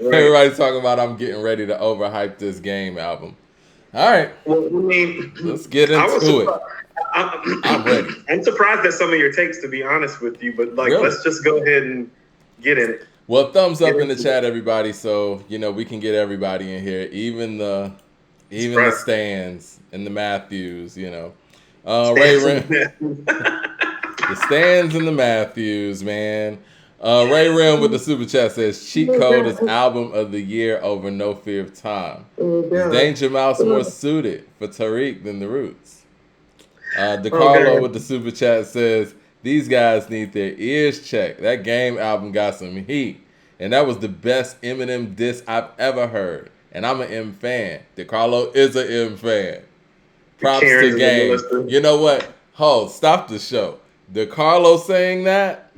Right. Everybody's talking about I'm getting ready to overhype this game album. All right, Well, I let's mean, get I was into it. surprised. I'm ready. I'm surprised at some of your takes, to be honest with you. But like, Really? let's just go ahead and get in it. Well, thumbs Get up in the into it. chat, everybody, so we can get everybody in here, even the Surprise. stands and the Matthews. Ray Stands in Ren, the stands and the Matthews, man. Ray Ren with the super chat says cheat code is album of the year over No Fear of Time. Is Danger Mouse more suited for Tariq than the Roots? Oh DeCarlo god. with the super chat says these guys need their ears checked. That Game album got some heat, and that was the best Eminem diss I've ever heard. And I'm an M fan. DeCarlo is an M fan. The Props to Karens and the Game. Melissa. You know what? Hold, stop the show. DeCarlo saying that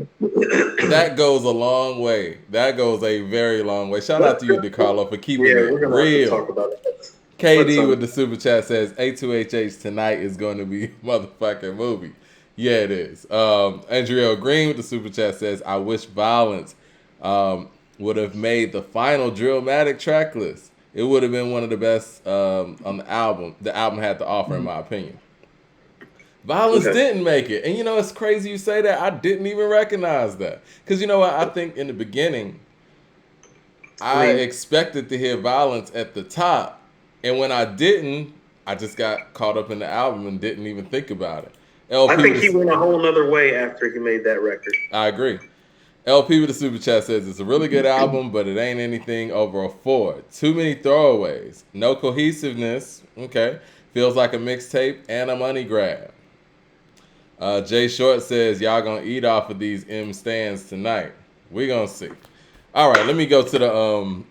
goes a long way. That goes a very long way. Shout out to you, DeCarlo, for keeping Yeah, it we're gonna have to real. talk about it. Let's KD with the super chat says A2HH tonight is going to be a motherfucking movie. Yeah, it is. Andrea Green with the super chat says I wish Violence would have made the final Drillmatic track list. It would have been one of the best on the album. The album had to offer, in my opinion. Violence Okay. didn't make it, and it's crazy you say that. I didn't even recognize that because you know what? I think in the beginning I mean, expected to hear Violence at the top, and when I didn't, I just got caught up in the album and didn't even think about it. I LP think with he the, went a whole nother way after he made that record. I agree. LP with the super chat says it's a really good album, but it ain't anything over a 4. Too many throwaways, no cohesiveness. Okay, feels like a mixtape and a money grab. Jay Short says y'all gonna eat off of these M stands tonight. We gonna see. All right, let me go to the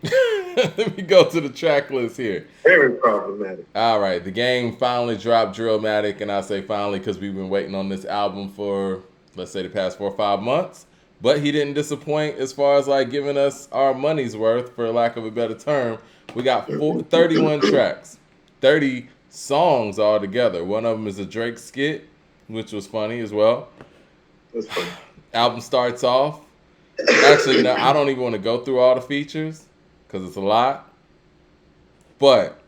let me go to the track list here. Very problematic. All right, the Game finally dropped Drillmatic, and I say finally because we've been waiting on this album for, let's say, the past 4 or 5 months. But he didn't disappoint as far as like giving us our money's worth, for lack of a better term. We got 31 tracks, 30 songs altogether. One of them is a Drake skit, which was funny as well. That's funny. Album starts off. Actually, no, I don't even want to go through all the features because it's a lot. But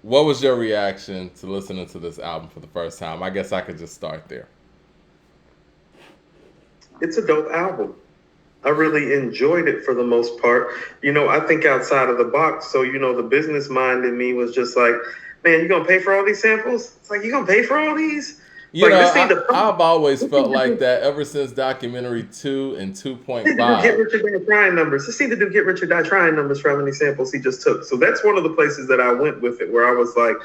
what was your reaction to listening to this album for the first time? I guess I could just start there. It's a dope album. I really enjoyed it for the most part. I think outside of the box. So, the business mind in me was just like, man, you gonna pay for all these samples? It's like, you gonna pay for all these? I've always felt like that ever since Documentary 2 and 2.5. Get Rich or Die Trying numbers. Just need to do Get Rich or Die Trying numbers for how many samples he just took. So that's one of the places that I went with it, where I was like,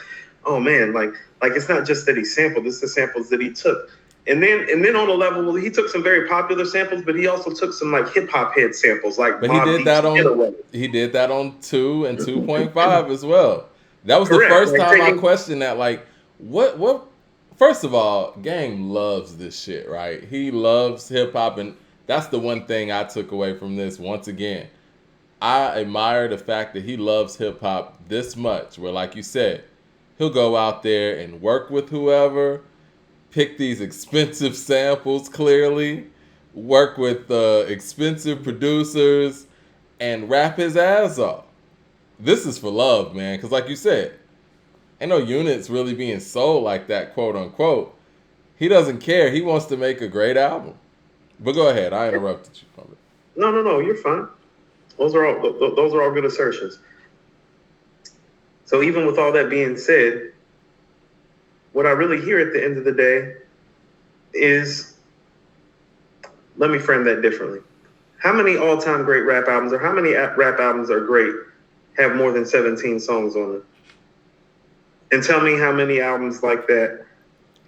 oh man, like it's not just that he sampled, it's the samples that he took. And then on a level, well, he took some very popular samples, but he also took some like hip hop head samples, like But Mobb he did that on 2 and 2.5 as well. That was Correct. the first Like, time I questioned that. Like, what? First of all, Game loves this shit, right? He loves hip hop, and that's the one thing I took away from this. Once again, I admire the fact that he loves hip hop this much. Where, like you said, he'll go out there and work with whoever, pick these expensive samples clearly, work with expensive producers, and rap his ass off. This is for love, man. Because like you said, ain't no units really being sold like that, quote unquote. He doesn't care. He wants to make a great album. But go ahead. I interrupted you. No, you're fine. Those are all good assertions. So even with all that being said, what I really hear at the end of the day is, let me frame that differently. How many all-time great rap albums, or how many rap albums are great, have more than 17 songs on them? And tell me how many albums like that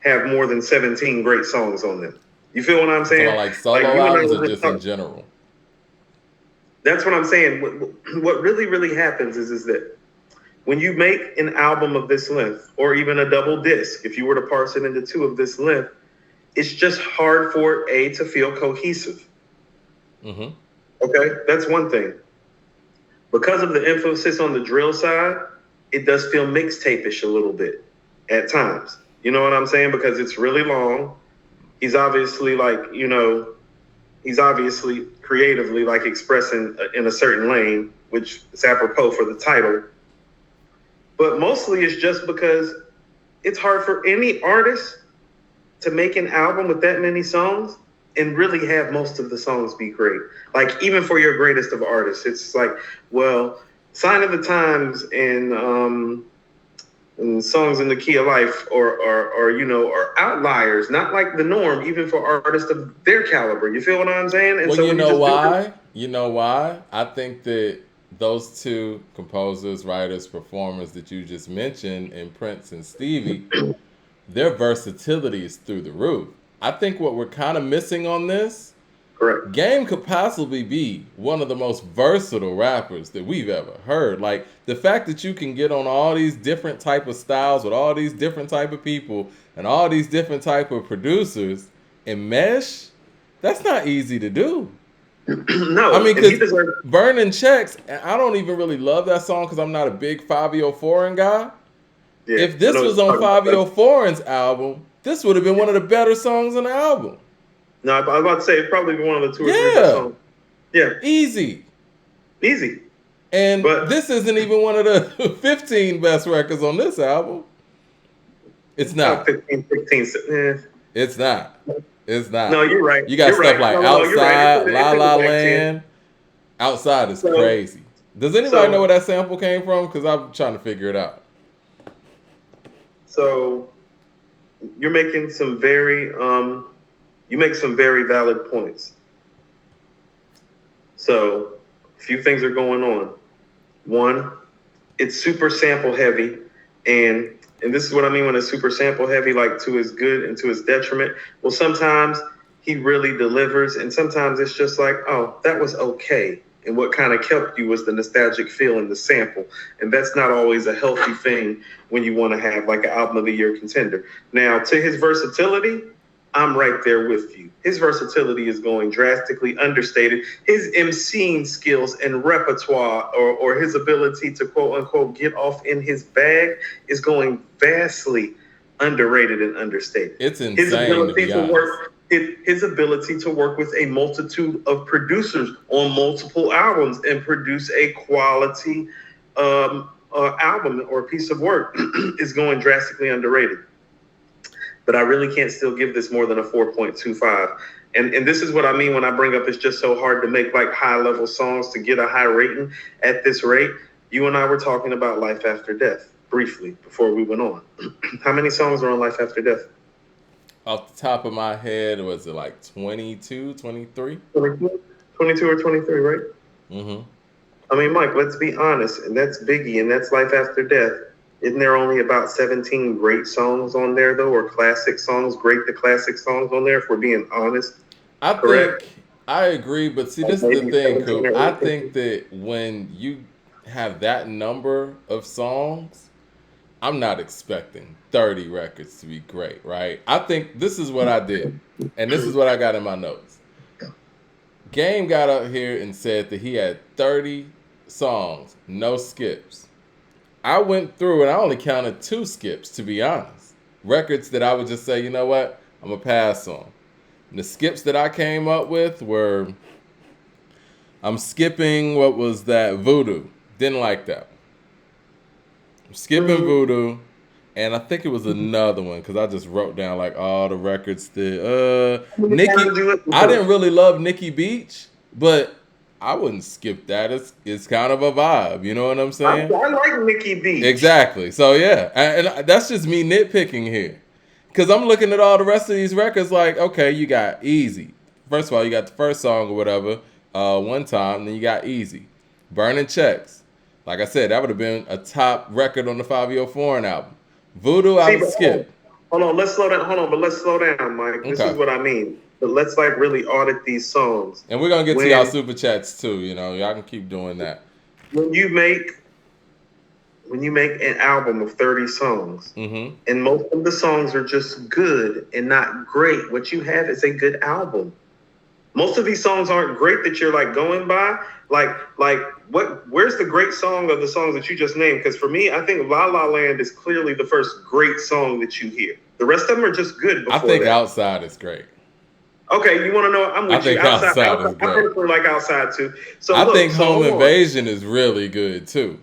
have more than 17 great songs on them. You feel what I'm saying? So like solo albums or just in general? That's what I'm saying. What really, really happens is that when you make an album of this length, or even a double disc, if you were to parse it into 2 of this length, it's just hard for it, to feel cohesive. Mm-hmm. Okay? That's one thing. Because of the emphasis on the drill side, it does feel mixtape-ish a little bit at times. You know what I'm saying? Because it's really long. He's obviously he's obviously creatively like expressing in a certain lane, which is apropos for the title. But mostly it's just because it's hard for any artist to make an album with that many songs and really have most of the songs be great. Like, even for your greatest of artists, it's like, well, Sign of the Times and Songs in the Key of Life are outliers, not like the norm, even for artists of their caliber. You feel what I'm saying? And Well, so you when know just why? You know why? I think that those two composers, writers, performers that you just mentioned, and Prince and Stevie, their versatility is through the roof. I think what we're kind of missing on this, correct. Game could possibly be one of the most versatile rappers that we've ever heard. Like, the fact that you can get on all these different type of styles with all these different type of people and all these different type of producers and mesh, that's not easy to do. No, I mean, and he because deserves. Burning Checks, and I don't even really love that song because I'm not a big Fabio Foreign guy. Yeah, If this I know was what on you're talking Fabio about. Foreign's album, this would have been one of the better songs on the album. No, I was about to say it's probably one of the two or three Yeah. best songs. Yeah, Easy. easy. And But this isn't even one of the 15 best records on this album. It's not. 15, 16. It's not. It's not. No, you're right. You got You're stuff right. like No, you're right. Outside, It's La in the La back 10. Land. Outside is So- crazy. Does anybody so- know where that sample came from? Because I'm trying to figure it out. So you're making some very valid points. So a few things are going on. One, it's super sample heavy, and this is what I mean when it's super sample heavy, like to his good and to his detriment. Well, sometimes he really delivers, and sometimes it's just like, oh, that was okay. And what kind of kept you was the nostalgic feel in the sample. And that's not always a healthy thing when you want to have like an album of the year contender. Now, to his versatility, I'm right there with you. His versatility is going drastically understated. His emceeing skills and repertoire, or his ability to quote unquote get off in his bag, is going vastly underrated and understated. It's insane. His ability to be honest. his ability to work with a multitude of producers on multiple albums and produce a quality album or piece of work is going drastically underrated. But I really can't still give this more than a 4.25. And this is what I mean when I bring up it's just so hard to make like high level songs to get a high rating at this rate. You and I were talking about Life After Death briefly before we went on. How many songs are on Life After Death? Off the top of my head, was it like 22, 23? 22 or 23, right? Mm-hmm. I mean, Mike, let's be honest, and that's Biggie, and that's Life After Death. Isn't there only about 17 great songs on there, though, or classic songs, classic songs on there, if we're being honest? I Correct. think I agree, but see, this is the thing, Coop. I think that when you have that number of songs, I'm not expecting 30 records to be great, right? I think this is what I did, and this is what I got in my notes. Game got up here and said that he had 30 songs, no skips. I went through and I only counted 2 skips, to be honest. Records that I would just say, you know what, I'm going to pass on. And the skips that I came up with were, I'm skipping, what was that, Voodoo. Didn't like that. I'm skipping Voodoo. And I think it was another one because I just wrote down like all the records that Nikki. I didn't really love Nikki Beach, but I wouldn't skip that. It's kind of a vibe, you know what I'm saying? I like Nikki Beach. Exactly. So yeah, and that's just me nitpicking here, because I'm looking at all the rest of these records like, okay, you got Easy. First of all, you got the first song or whatever, One Time, then you got Easy, Burning Checks. Like I said, that would have been a top record on the Fabio Foreign album. Voodoo, I would skip. Hold on, let's slow down, Mike. This is what I mean. But let's like really audit these songs. And we're gonna get to y'all super chats too. You know, y'all can keep doing that. When you make an album of 30 songs, and most of the songs are just good and not great, what you have is a good album. Most of these songs aren't great that you're like going by. Where's the great song of the songs that you just named? Because for me, I think La La Land is clearly the first great song that you hear. The rest of them are just good before I think that. Outside is great. Okay, you want to know? I'm I with you. think Outside, outside is outside. I great. personally like outside too. So I look, think so Home hold on. Invasion is really good too.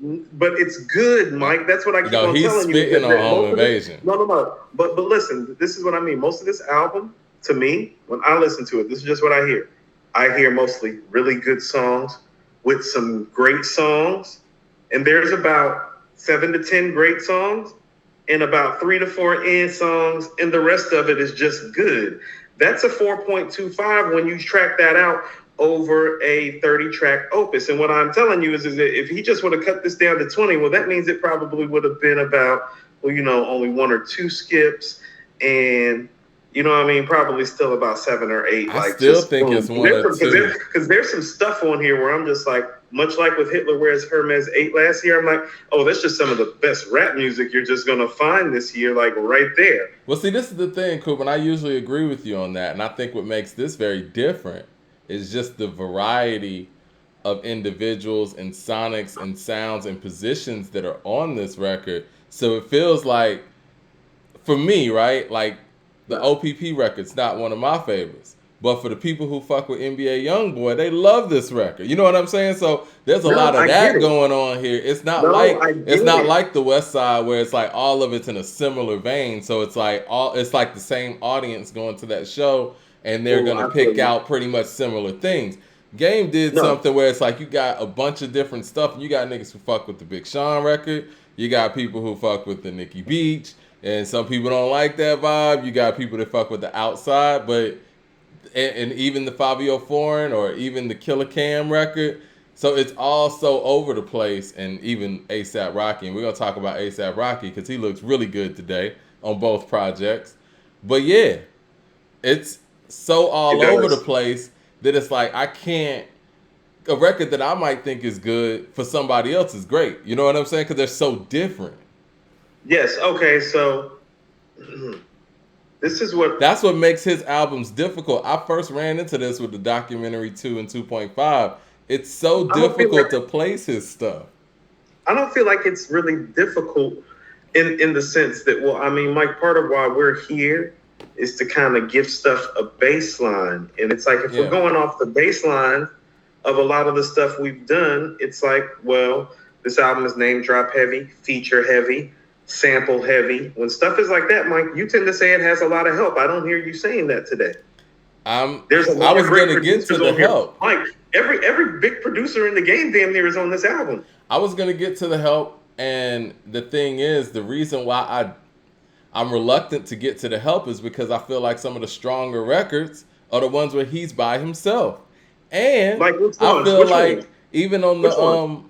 But it's good, Mike. That's what I You keep know, on he's telling you. spitting on That Home most of this, Invasion. no. But listen, this is what I mean. Most of this album, to me, when I listen to it, this is just what I hear. I hear mostly really good songs with some great songs, and there's about 7 to 10 great songs, and about 3 to 4 songs, and the rest of it is just good. That's a 4.25 when you track that out over a 30-track opus. And what I'm telling you is that if he just would have cut this down to 20, well, that means it probably would have been about, well, only 1 or 2 skips, and what I mean, probably still about 7 or 8. I Like, still just think boom. it's 1 or 2. Because there's some stuff on here where I'm just like, much like with Hitler Wears Hermes 8 last year, I'm like, oh, that's just some of the best rap music you're just gonna find this year, like right there. Well, see, this is the thing, Coop, and I usually agree with you on that. And I think what makes this very different is just the variety of individuals and sonics and sounds and positions that are on this record. So it feels like, for me, right, like the OPP record's not one of my favorites. But for the people who fuck with NBA Youngboy, they love this record. You know what I'm saying? So there's a lot of that going on here. It's not like the West Side where it's like all of it's in a similar vein. So it's like the same audience going to that show, and they're gonna pick out pretty much similar things. Game did something where it's like you got a bunch of different stuff, and you got niggas who fuck with the Big Sean record. You got people who fuck with the Nicki Beach, and some people don't like that vibe. You got people that fuck with the Outside, but and even the Fabio Foreign or even the Killer Cam record. So it's all so over the place, and even A$AP Rocky. And we're going to talk about A$AP Rocky because he looks really good today on both projects. But yeah, it's so all over the place that it's like a record that I might think is good for somebody else is great. You know what I'm saying? Because they're so different. Yes. Okay. So that's what makes his albums difficult. I first ran into this with the documentary 2 and 2.5. It's so difficult to place his stuff. I don't feel like it's really difficult in the sense that, well, I mean, Mike, part of why we're here is to kind of give stuff a baseline. And it's like, if we're going off the baseline of a lot of the stuff we've done, it's like, well, this album is name drop heavy, feature heavy, sample heavy. When stuff is like that, Mike, you tend to say it has a lot of help. I don't hear you saying that today. I was going to get to the help. Mike, every big producer in the game damn near is on this album. I was going to get to the help, and the thing is, the reason why I'm reluctant to get to the help is because I feel like some of the stronger records are the ones where he's by himself. And I feel like even on the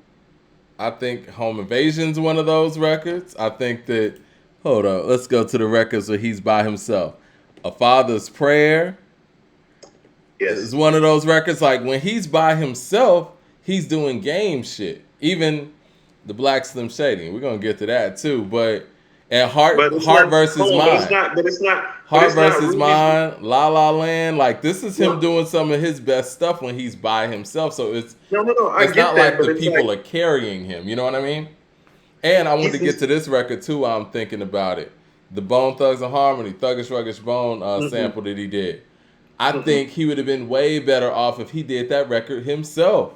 I think Home Invasion's one of those records. I think that, hold on, let's go to the records where he's by himself. A Father's Prayer is one of those records. Like, when he's by himself, he's doing game shit. Even the Black Slim Shady. We're going to get to that too. And Heart versus Mind. Heart versus Mind, La La Land. Like, this is him doing some of his best stuff when he's by himself. So it's not like the people are carrying him. You know what I mean? And I want to get to this record too while I'm thinking about it. The Bone Thugs and Harmony, Thuggish Ruggish Bone sample that he did. I think he would have been way better off if he did that record himself.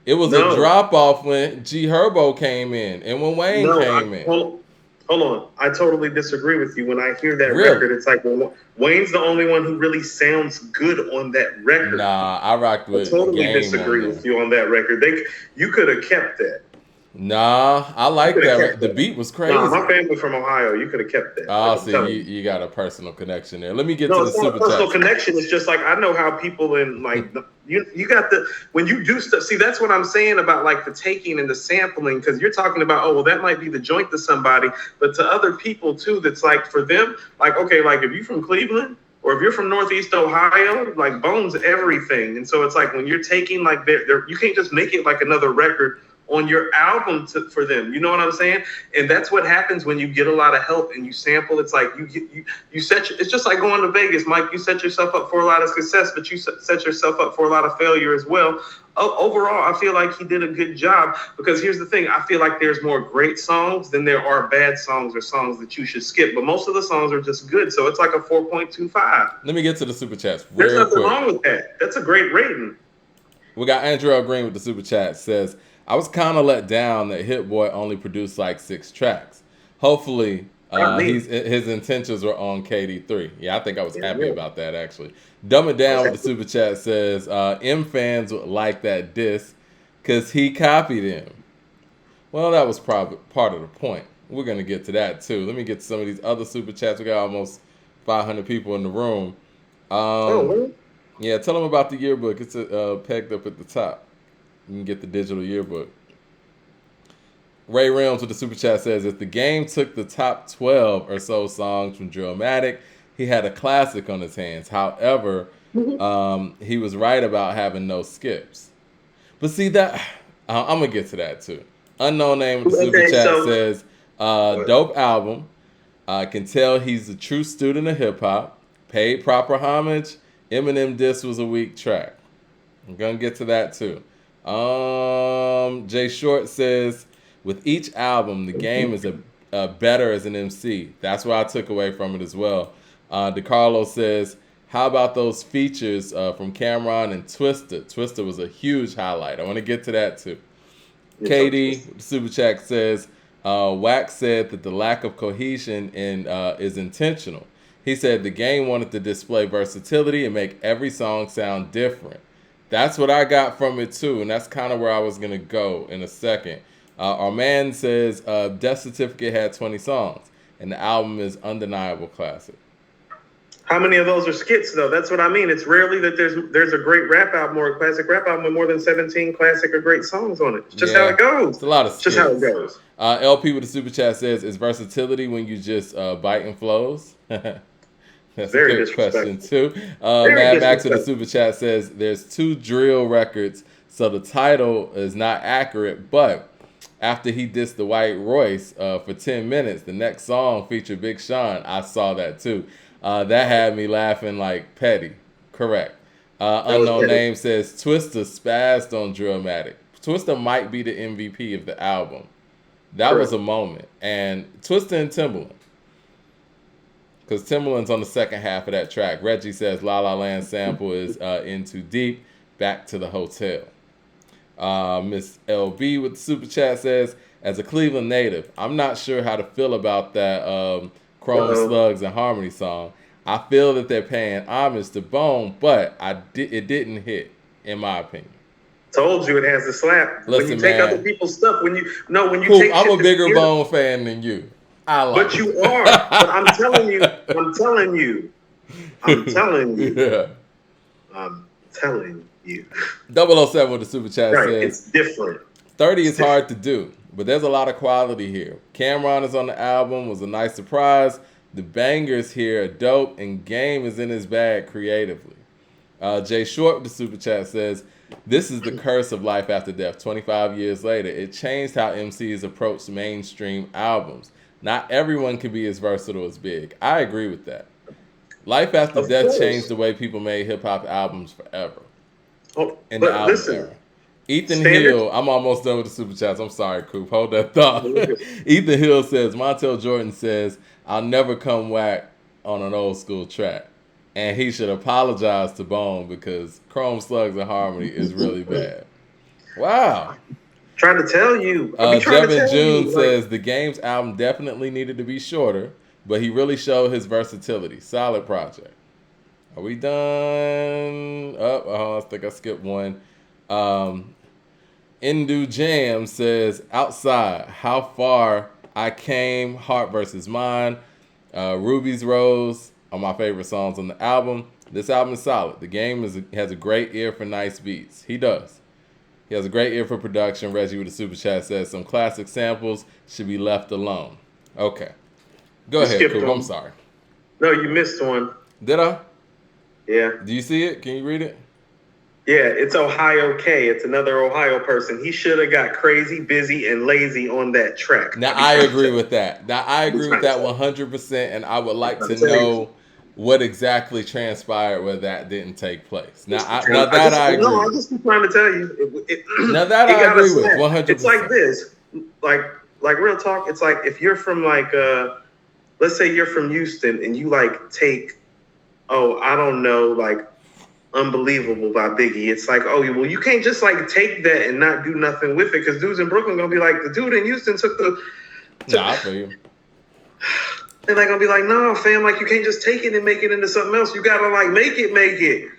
It was a drop off when G Herbo came in and when Wayne came in. Hold on. I totally disagree with you. When I hear that record, it's like, well, Wayne's the only one who really sounds good on that record. Nah, I rocked with I totally disagree with you on that record. You could have kept that. Nah, I like that. The beat was crazy. Nah, my family from Ohio. You could have kept that. Oh, see, you got a personal connection there. Let me get to the super chat. Personal connection. It's just like, I know how people in like you got when you do stuff. See, that's what I'm saying about like the taking and the sampling, because you're talking about, oh, well, that might be the joint to somebody, but to other people too, that's like for them, like, okay, like if you're from Cleveland or if you're from Northeast Ohio, like Bone's everything, and so it's like when you're taking like you can't just make it like another record on your album for them. You know what I'm saying? And that's what happens when you get a lot of help and you sample. It's like it's just like going to Vegas, Mike. You set yourself up for a lot of success, but you set yourself up for a lot of failure as well. Overall, I feel like he did a good job, because here's the thing. I feel like there's more great songs than there are bad songs or songs that you should skip. But most of the songs are just good. So it's like a 4.25. Let me get to the super chats There's real nothing quick. wrong with that. That's a great rating. We got Andrew L. Green with the super chat. Says, I was kind of let down that Hit Boy only produced like 6 tracks. Hopefully, his intentions were on KD3. Yeah, I think I was happy about that, actually. Dumb It Down with the super chat says, M fans would like that diss because he copied him. Well, that was probably part of the point. We're going to get to that, too. Let me get to some of these other super chats. We got almost 500 people in the room. Really? Yeah, tell them about the yearbook. It's pegged up at the top. You can get the digital yearbook. Ray Realms with the super chat says, if the game took the top 12 or so songs from DRILLMATIC, he had a classic on his hands. However, he was right about having no skips. But see that, I'm going to get to that too. Unknown Name with the super chat says, dope album. Can tell he's a true student of hip hop. Paid proper homage. Eminem diss was a weak track. I'm going to get to that too. Jay Short says, with each album, the game is a better as an MC. That's what I took away from it as well. DeCarlo says, how about those features from Cameron and Twista? Twista was a huge highlight. I want to get to that too. KD, Super Chat says, Wax said that the lack of cohesion is intentional. He said the game wanted to display versatility and make every song sound different. That's what I got from it too, and that's kind of where I was going to go in a second. Our man says Death Certificate had 20 songs, and the album is undeniable classic. How many of those are skits, though? That's what I mean. It's rarely that there's a great rap album or a classic rap album with more than 17 classic or great songs on it. It's just how it goes. It's a lot of skits. Just how it goes. LP with the super chat says, is versatility when you just biting flows? That's Very a good question, too. Mad Max with the super chat says, there's 2 drill records, so the title is not accurate, but after he dissed the White Royce for 10 minutes, the next song featured Big Sean. I saw that, too. That had me laughing like petty. Correct. Unknown Name says, Twista spazzed on DRILLMATIC. Twista might be the MVP of the album. That was a moment. And Twista and Timbaland. Because Timbaland's on the second half of that track. Reggie says La La Land sample is in too deep. Back to the hotel. Miss LB with the super chat says, as a Cleveland native, I'm not sure how to feel about that Chrome Slugs and Harmony song. I feel that they're paying homage to Bone, but it didn't hit, in my opinion. Told you it has a slap. Listen, when you take man, other people's stuff, when you Coop, take I'm a bigger Bone fan than you. But you are. But I'm telling you. Yeah. I'm telling you. 007 with the super chat says, it's different. 30 is hard to do, but there's a lot of quality here. Cameron is on the album, was a nice surprise. The bangers here are dope, and Game is in his bag creatively. Jay Short with the super chat says, this is the curse of Life After Death. 25 years later, it changed how MCs approach mainstream albums. Not everyone can be as versatile as Big. I agree with that. Life After Death changed the way people made hip-hop albums forever. In the album era. Ethan Hill, I'm almost done with the super chats. I'm sorry, Coop. Hold that thought. Ethan Hill says, Montel Jordan says, I'll never come whack on an old school track. And he should apologize to Bone because Chrome Slugs and Harmony is really bad. Wow. Trying to tell you. Jevin June says, the Game's album definitely needed to be shorter, but he really showed his versatility. Solid project. Are we done? I think I skipped one. Indu Jam says, outside, how far I came, Heart versus Mine, Ruby's Rose are my favorite songs on the album. This album is solid. The Game has a great ear for nice beats. He does. He has a great ear for production. Reggie with the super chat says, some classic samples should be left alone. Okay. Go ahead, Coop. I'm sorry. No, you missed one. Did I? Yeah. Do you see it? Can you read it? Yeah, it's Ohio K. It's another Ohio person. He should have got crazy, busy, and lazy on that track. Now I agree with that. Now I agree with that 100%, and I would like to know what exactly transpired where that didn't take place. Now I agree. No, I just keep trying to tell you. Now that I agree with 100%. It's like this, like real talk. It's like if you're from like, let's say you're from Houston and you like take, oh, I don't know, like Unbelievable by Biggie. It's like, oh, well, you can't just like take that and not do nothing with it because dudes in Brooklyn gonna be like, the dude in Houston took the. Nah, I feel you. And they're gonna be like, no, fam, like you can't just take it and make it into something else. You gotta like make it.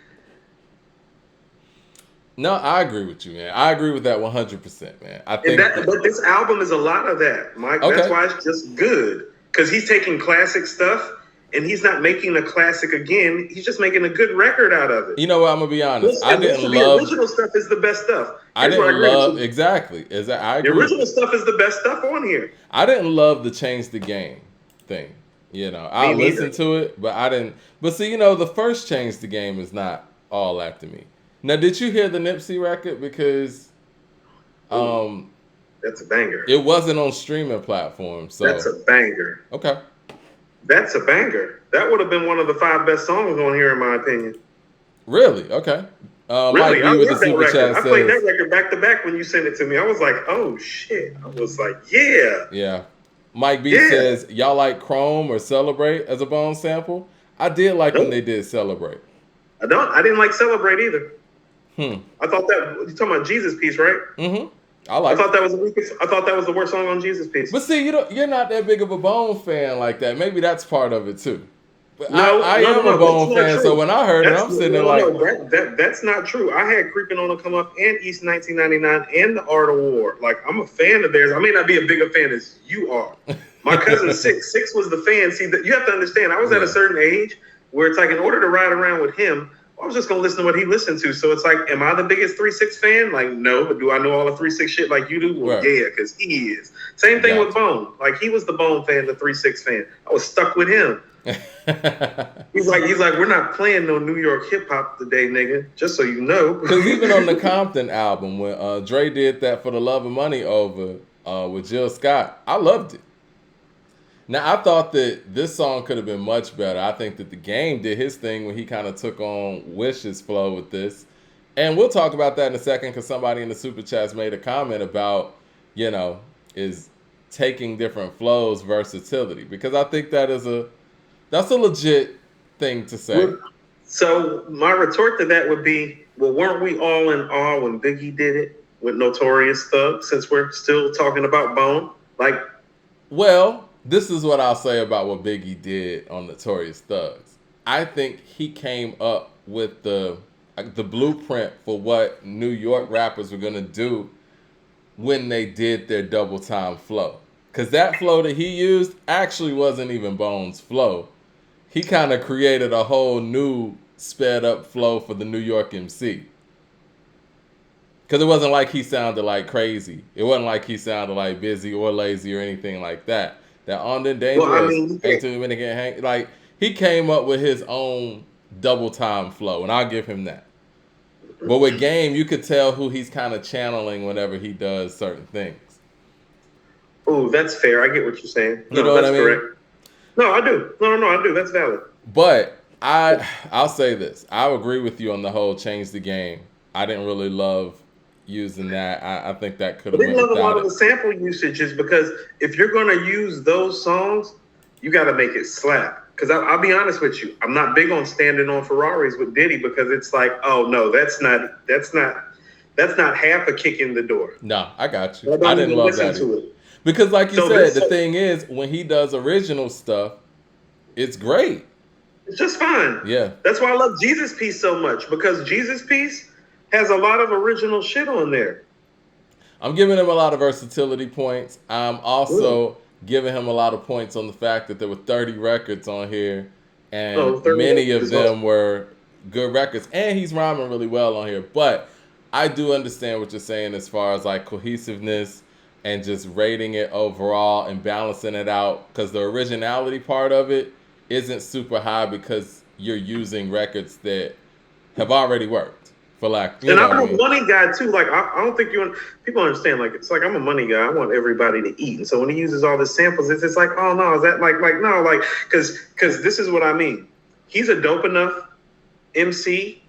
No, I agree with you, man. I agree with that 100%, man. I think but this album is a lot of that, Mike. Okay. That's why it's just good. Because he's taking classic stuff and he's not making a classic again. He's just making a good record out of it. You know what? I'm gonna be honest. The original stuff is the best stuff. I didn't love exactly. I agree. The original stuff is the best stuff on here. I didn't love the change the game thing. You know, I listened to it, but I didn't. But see, you know, the first change the game is not all that to me. Now, did you hear the Nipsey record? Because that's a banger. It wasn't on streaming platforms, so that's a banger. Okay. That's a banger. That would have been one of the 5 best songs on here, in my opinion. Really? Okay. Really? Mike B with the super chat I played that record back to back when you sent it to me. I was like, oh shit. I was like, yeah. Yeah. Mike B says, y'all like Chrome or Celebrate as a Bone sample? I did like when they did Celebrate. I didn't like Celebrate either. I thought that you're talking about Jesus Piece, right? Mm-hmm. I thought that was the worst song on Jesus Piece. But see, you're not that big of a Bone fan like that. Maybe that's part of it too. But I am a Bone fan, so when I heard it, I'm sitting there like, that's not true. I had Creeping On to Come Up and East 1999 and The Art of War. Like, I'm a fan of theirs. I may not be a bigger fan as you are. My cousin Six was the fan. See, you have to understand, I was at a certain age where it's like, in order to ride around with him, I was just going to listen to what he listened to. So it's like, am I the biggest 3-6 fan? Like, no. But do I know all the 3-6 shit like you do? Well, yeah, because he is. Same thing with Bone. Like, he was the Bone fan, the 3-6 fan. I was stuck with him. he's like, we're not playing no New York hip hop today, nigga. Just so you know. Because even on the Compton album, when Dre did that For the Love of Money over with Jill Scott, I loved it. Now, I thought that this song could have been much better. I think that The Game did his thing when he kind of took on Wish's flow with this. And we'll talk about that in a second because somebody in the Super Chats made a comment about, you know, is taking different flows versatility. Because I think that's a legit thing to say. So my retort to that would be, well, weren't we all in awe when Biggie did it with Notorious Thug, since we're still talking about Bone? Like, well, this is what I'll say about what Biggie did on Notorious Thugs. I think he came up with the blueprint for what New York rappers were going to do when they did their double time flow. Because that flow that he used actually wasn't even Bone's flow. He kind of created a whole new sped up flow for the New York MC. Because it wasn't like he sounded like Crazy. It wasn't like he sounded like Busy or Lazy or anything like that. That On the Dangerous, ain't too many can hang. Like, he came up with his own double time flow, and I'll give him that. But with Game, you could tell who he's kind of channeling whenever he does certain things. Oh, that's fair. I get what you're saying. You know what I mean? Correct. No, I do. No, I do. That's valid. But I'll say this. I agree with you on the whole change the game. I didn't really love using that. I think that could have been. I didn't love a lot of the sample usages because if you're going to use those songs, you got to make it slap. Because I'll be honest with you, I'm not big on standing on Ferraris with Diddy because it's like, oh no, that's not half a kick in the door. No, I got you. I didn't love that. Because like you said, the thing is, when he does original stuff, it's great. It's just fine. Yeah. That's why I love Jesus Piece so much, because Jesus Piece has a lot of original shit on there. I'm giving him a lot of versatility points. I'm also giving him a lot of points on the fact that there were 30 records on here, and many of them were good records. And he's rhyming really well on here. But I do understand what you're saying as far as like cohesiveness and just rating it overall and balancing it out, because the originality part of it isn't super high because you're using records that have already worked. for lack, And what I I'm a mean? money guy too. Like I don't think people understand. Like it's like I'm a money guy. I want everybody to eat. And so when he uses all the samples, it's like, oh no, is that like no, like because this is what I mean. He's a dope enough MC,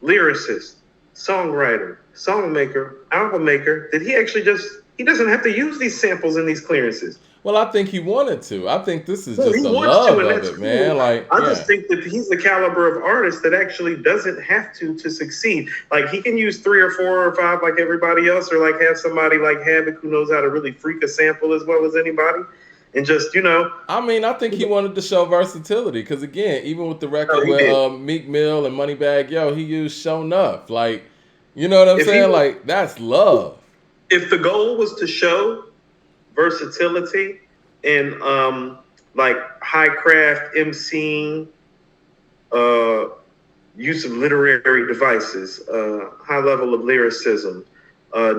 lyricist, songwriter, song maker, album maker that he doesn't have to use these samples and these clearances. Well, I think he wanted to. I think this is No, just he the wants to, love and of that's it, cool. man. Like, I yeah. just think that he's the caliber of artist that actually doesn't have to succeed. Like he can use 3 or 4 or 5 like everybody else, or like have somebody like Havoc who knows how to really freak a sample as well as anybody, and just I mean, I think he wanted to show versatility because again, even with the record he with did. Meek Mill and Moneybagg Yo, he used "Show Enough." Like, you know what I'm If saying? he- Like, that's love. If the goal was to show versatility and like high craft emceeing, use of literary devices, high level of lyricism,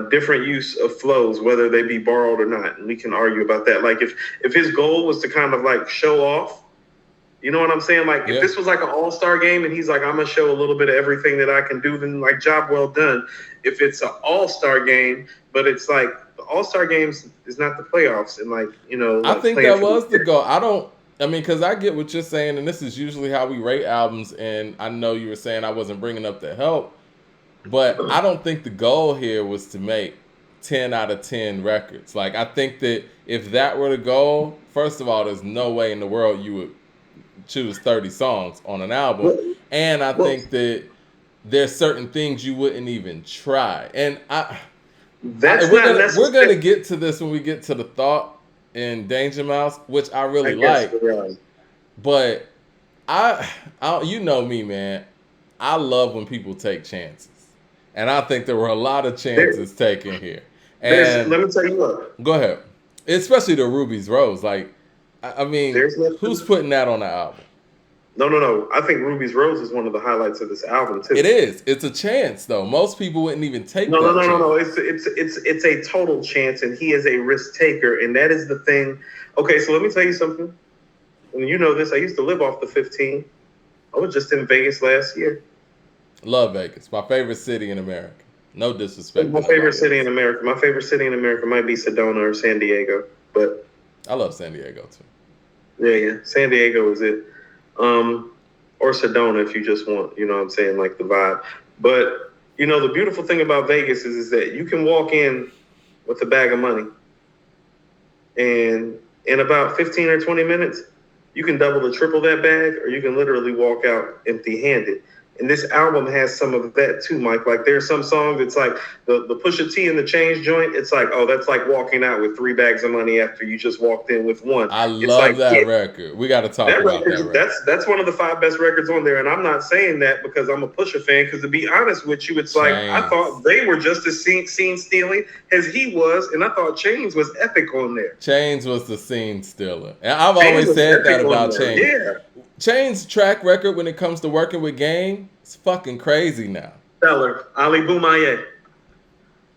different use of flows, whether they be borrowed or not, and we can argue about that. Like if his goal was to kind of like show off, you know what I'm saying? Like Yeah. if this was like an all-star game and he's like, I'm gonna show a little bit of everything that I can do, then like job well done. If it's an all-star game, but it's like the all-star games is not the playoffs, and like I like think playing that for was the goal. I mean, because I get what you're saying, and this is usually how we rate albums. And I know you were saying I wasn't bringing up the help, but I don't think the goal here was to make 10 out of 10 records. Like, I think that if that were the goal, first of all, there's no way in the world you would choose 30 songs on an album. And I think that there's certain things you wouldn't even try. And we're gonna get to this when we get to the thought in Danger Mouse, which I really like. But I, you know me, man. I love when people take chances, and I think there were a lot of chances taken here. And let me tell you what. Go ahead, especially the Ruby's Rose. Like, I mean, who's putting that on the album? No. I think Ruby's Rose is one of the highlights of this album too. It is. It's a chance, though. Most people wouldn't even take that. No. It's a total chance, and he is a risk taker, and that is the thing. Okay, so let me tell you something. And you know this. I used to live off the 15. I was just in Vegas last year. Love Vegas. My favorite city in America. No disrespect. My favorite city in America. My favorite city in America might be Sedona or San Diego, but I love San Diego too. Yeah. San Diego is it. Or Sedona if you just want, you know what I'm saying, like the vibe. But, the beautiful thing about Vegas is that you can walk in with a bag of money and in about 15 or 20 minutes, you can double or triple that bag, or you can literally walk out empty-handed. And this album has some of that too, Mike. Like there's some songs, it's like the Pusha T and the Change joint. It's like, oh, that's like walking out with 3 bags of money after you just walked in with 1. I love that record. We got to talk about that record. That's one of the 5 best records on there. And I'm not saying that because I'm a Pusha fan. Because to be honest with you, it's like I thought they were just as scene stealing as he was, and I thought Chains was epic on there. Chains was the scene stealer, and I've always said that about Chains. Yeah. Chains' track record when it comes to working with Game is fucking crazy now. Stellar. Ali Boumaier.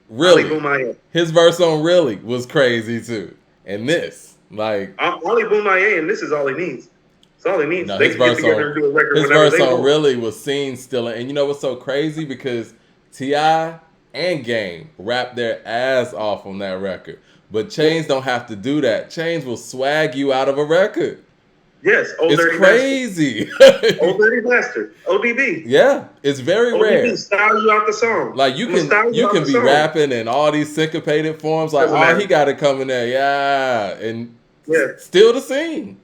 Really? Ali Boumaier. His verse on Really was crazy too. And this, like... Ali Boumaier, and this is all he needs. It's all he needs. No, they can get together and do a record his whenever verse they on want. Really was scene stealing. And you know what's so crazy? Because T.I. and Game rapped their ass off on that record. But Chains don't have to do that. Chains will swag you out of a record. Yes, it's crazy. Old Dirty Bastard, ODB. Yeah, it's very ODB rare. Style you out the song. Like you can be rapping in all these syncopated forms. Like, he got it coming there, and still the scene.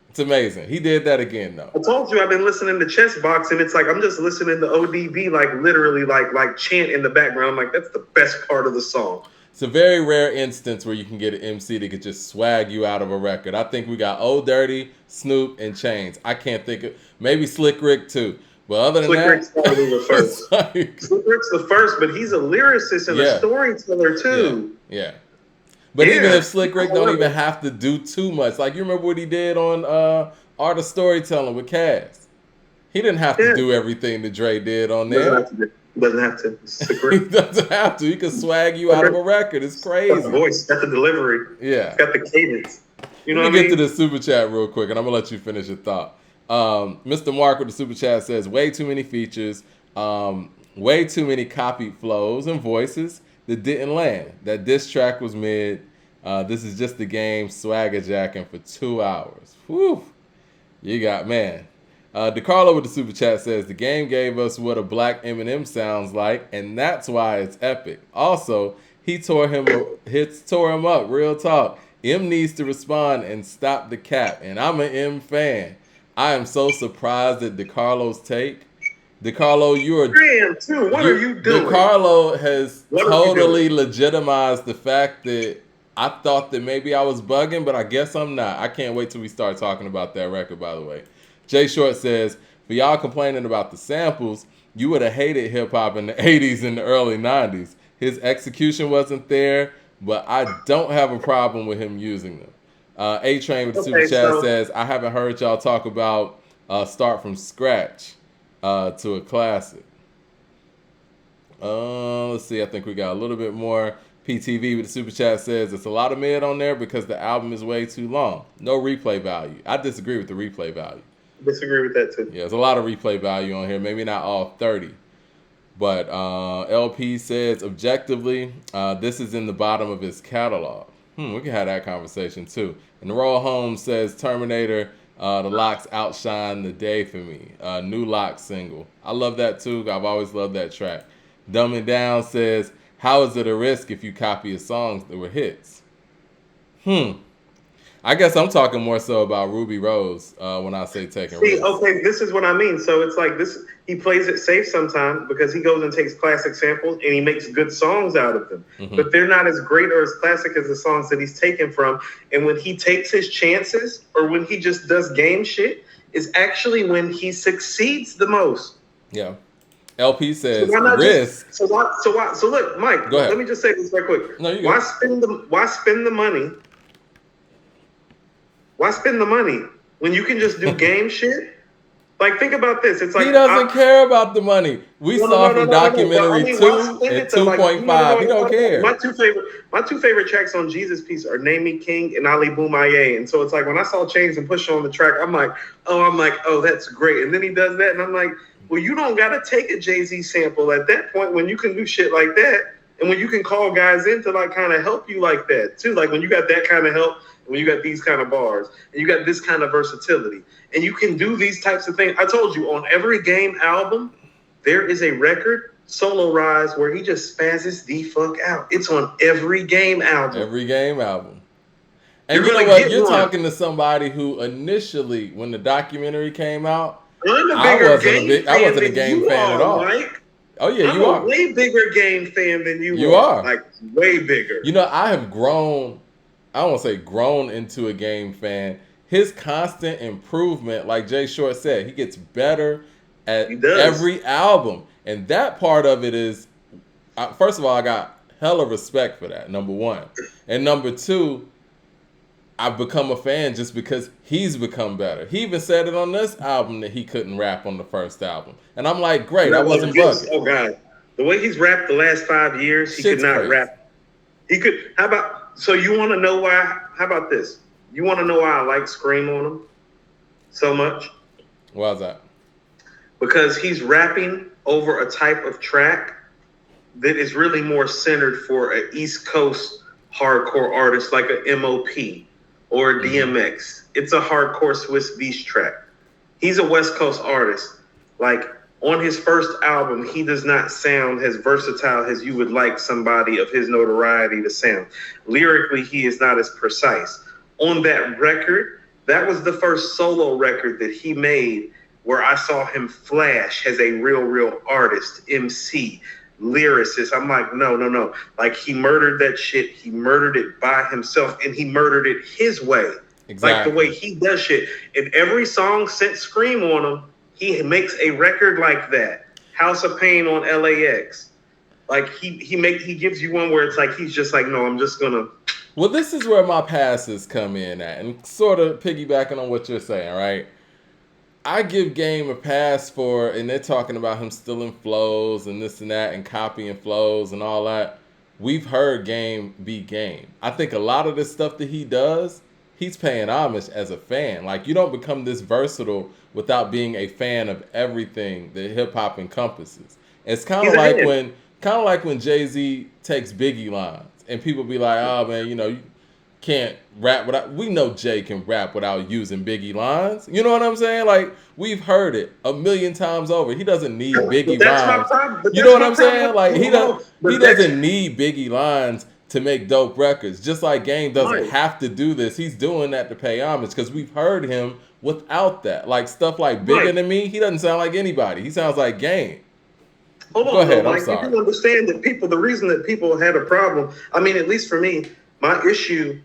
It's amazing. He did that again, though. I told you I've been listening to Chessbox, and it's like I'm just listening to ODB, like literally, like chant in the background. Like that's the best part of the song. It's a very rare instance where you can get an MC that could just swag you out of a record. I think we got Old Dirty, Snoop, and Chains. I can't think of maybe Slick Rick too. But other than Slick Rick's probably the first. Slick Rick's the first, but he's a lyricist and a storyteller too. Yeah. But even if Slick Rick don't even have to do too much, like you remember what he did on Art of Storytelling with Cass. He didn't have to do everything that Dre did on there. He doesn't have to. He doesn't have to. He can swag you out of a record. It's crazy. Got the voice, got the delivery. Yeah. Got the cadence. You know Let what me I mean? get to the super chat real quick, and I'm gonna let you finish your thought. Mr. Mark with the super chat says way too many features. Way too many copied flows and voices that didn't land. That diss track was mid. This is just the game swagger jacking for 2 hours. Whew. You got, man. DeCarlo with the super chat says the game gave us what a black Eminem sounds like, and that's why it's epic. Also, he tore him up. Real talk. M needs to respond and stop the cap, and I'm an M fan. I am so surprised at DeCarlo's take. DeCarlo, you are. Damn, too. What are you doing? DeCarlo has totally legitimized the fact that I thought that maybe I was bugging, but I guess I'm not. I can't wait till we start talking about that record, by the way. Jay Short says, for y'all complaining about the samples, you would have hated hip-hop in the 80s and the early 90s. His execution wasn't there, but I don't have a problem with him using them. A-Train with the super chat says, I haven't heard y'all talk about Start From Scratch to a classic. Let's see. I think we got a little bit more. PTV with the super chat says, it's a lot of mid on there because the album is way too long. No replay value. I disagree with the replay value. Disagree with that too. Yeah, there's a lot of replay value on here. Maybe not all 30. But LP says, objectively, this is in the bottom of his catalog. We can have that conversation too. And Royal Holmes says, Terminator, the Locks outshine the day for me. New Locks single. I love that too. I've always loved that track. Dumb It Down says, how is it a risk if you copy his songs that were hits? I guess I'm talking more so about Ruby Rose when I say taking risks. Okay, this is what I mean. So it's like this, he plays it safe sometimes because he goes and takes classic samples and he makes good songs out of them. But they're not as great or as classic as the songs that he's taken from. And when he takes his chances or when he just does game shit is actually when he succeeds the most. Yeah. LP says risk. So look, Mike, go ahead. Let me just say this real quick. No, why spend the money? Why spend the money when you can just do game shit? Like, think about this. It's like he doesn't care about the money. We saw from documentary 2 and 2.5. He don't care. My two favorite tracks on Jesus Piece are Name Me King and Ali Boumaier. And so it's like when I saw Chains and Push on the track, I'm like, oh, that's great. And then he does that, and I'm like, well, you don't gotta take a Jay-Z sample at that point when you can do shit like that, and when you can call guys in to like kind of help you like that too. Like when you got that kind of help. When you got these kind of bars and you got this kind of versatility and you can do these types of things. I told you on every game album, there is a record, Solo Rise, where he just spazzes the fuck out. It's on every game album. Every game album. And you know what? You're talking to somebody who initially, when the documentary came out, I wasn't a game fan at all. Mike. Oh yeah, you are. I'm a way bigger game fan than you are. You are. Like way bigger. You know, I have grown. I don't want to say grown into a game fan. His constant improvement, like Jay Short said, he gets better at every album. And that part of it is, first of all, I got hella respect for that, number one. And number two, I've become a fan just because he's become better. He even said it on this album that he couldn't rap on the first album. And I'm like, great, I wasn't bugging. Oh, God. The way he's rapped the last 5 years, he could not rap. He could, how about... So you want to know why? How about this? You want to know why I like Scream on him so much? Why is that? Because he's rapping over a type of track that is really more centered for an East Coast hardcore artist like a MOP or a DMX. It's a hardcore Swiss Beast track. He's a West Coast artist. Like, on his first album, he does not sound as versatile as you would like somebody of his notoriety to sound. Lyrically, he is not as precise. On that record, that was the first solo record that he made where I saw him flash as a real artist, MC, lyricist. I'm like, no. Like, he murdered that shit. He murdered it by himself, and he murdered it his way. Exactly. Like the way he does shit. And every song since Scream on him, he makes a record like that. House of Pain on LAX. Like he gives you one where it's like he's just like, no, I'm just gonna. Well, this is where my passes come in at, and sort of piggybacking on what you're saying, right? I give Game a pass for, and they're talking about him stealing flows and this and that and copying flows and all that. We've heard Game be Game. I think a lot of the stuff that he does, he's paying homage as a fan. Like, you don't become this versatile without being a fan of everything that hip hop encompasses. It's kind He's of like ahead. when Jay-Z takes Biggie lines and people be like, "Oh man, you can't rap without." We know Jay can rap without using Biggie lines. You know what I'm saying? Like we've heard it a million times over. He doesn't need But Biggie that's my rhymes. problem. But You know that's what my I'm problem saying? with Like he but that's doesn't need Biggie lines to make dope records. Just like Game doesn't right. have to do this. He's doing that to pay homage because we've heard him without that. Like stuff like Bigger Right. Than Me, he doesn't sound like anybody. He sounds like Game. Hold Go on though, ahead. I'm Mike. You sorry. do understand that the reason that people had a problem, I mean, at least for me, my issue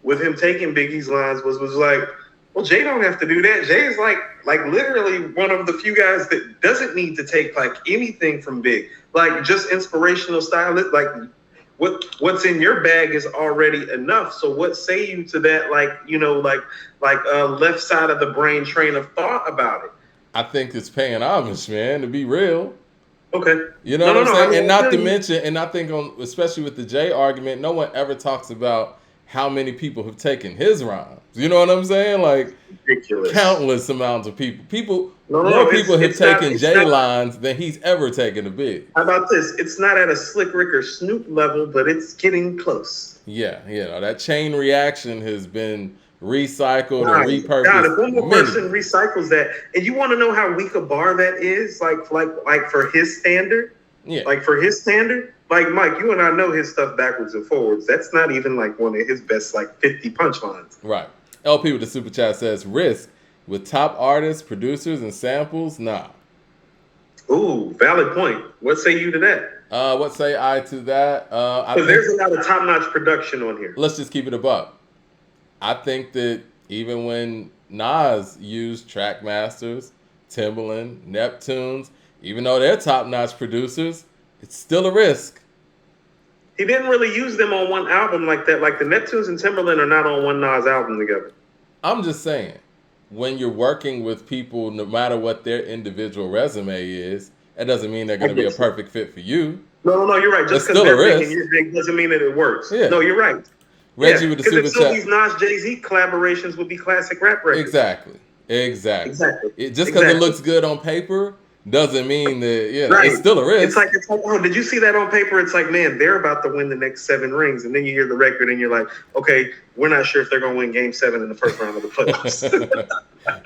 with him taking Biggie's lines was like, well, Jay don't have to do that. Jay is like literally one of the few guys that doesn't need to take like anything from Big, like just inspirational style. Like what's in your bag is already enough. So what say you to that? Like left side of the brain train of thought about it. I think it's paying homage, man, to be real. Okay. You know No, what no, I'm no. I saying? mean, And I not feel to you. mention, and I think especially with the Jay argument, no one ever talks about how many people have taken his rhymes. You know what I'm saying? Like Ridiculous. countless amounts of people. No, no, More no. people have It's not. taken It's Jay not. lines than he's ever taken a Big. How about this? It's not at a Slick Rick or Snoop level, but it's getting close. Yeah, that chain reaction has been recycled and God, if one repurposed more many. person recycles that, and you want to know how weak a bar that is, like for his standard, Yeah. like for his standard, like Mike, you and I know his stuff backwards and forwards. That's not even like one of his best like 50 punchlines. Right. LP with the super chat says risk with top artists, producers, and samples. Nah. Ooh, valid point. What say you to that? What say I to that? I Because think there's a lot of top-notch production on here. let's just keep it a buck. I think that even when Nas used Trackmasters, Timbaland, Neptunes, even though they're top-notch producers, it's still a risk. He didn't really use them on one album like that. Like the Neptunes and Timberland are not on one Nas album together. I'm just saying, when you're working with people, no matter what their individual resume is, that doesn't mean they're going to be a perfect fit for you. No, you're right. It's Just because still a they're big risk. and you're big doesn't mean that it works. Yeah. No, you're right. Reggie with the because super if some of chat. these Nas Jay-Z collaborations would be classic rap records. Exactly. Exactly. Just because it looks good on paper doesn't mean that Right. it's still a risk. It's like, oh, did you see that on paper? It's like, man, they're about to win the next 7 rings, and then you hear the record, and you're like, okay, we're not sure if they're going to win Game 7 in the first round of the playoffs.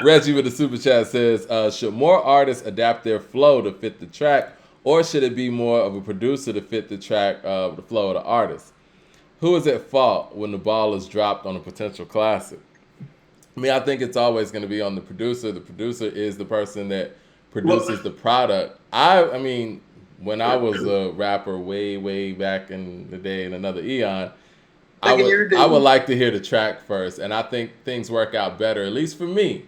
Reggie with the super chat says, should more artists adapt their flow to fit the track, or should it be more of a producer to fit the track, the flow of the artist? Who is at fault when the ball is dropped on a potential classic? I mean, I think it's always going to be on the producer. The producer is the person that produces the product. I mean, when I was a rapper way back in the day in another eon, I would like to hear the track first, and I think things work out better, at least for me,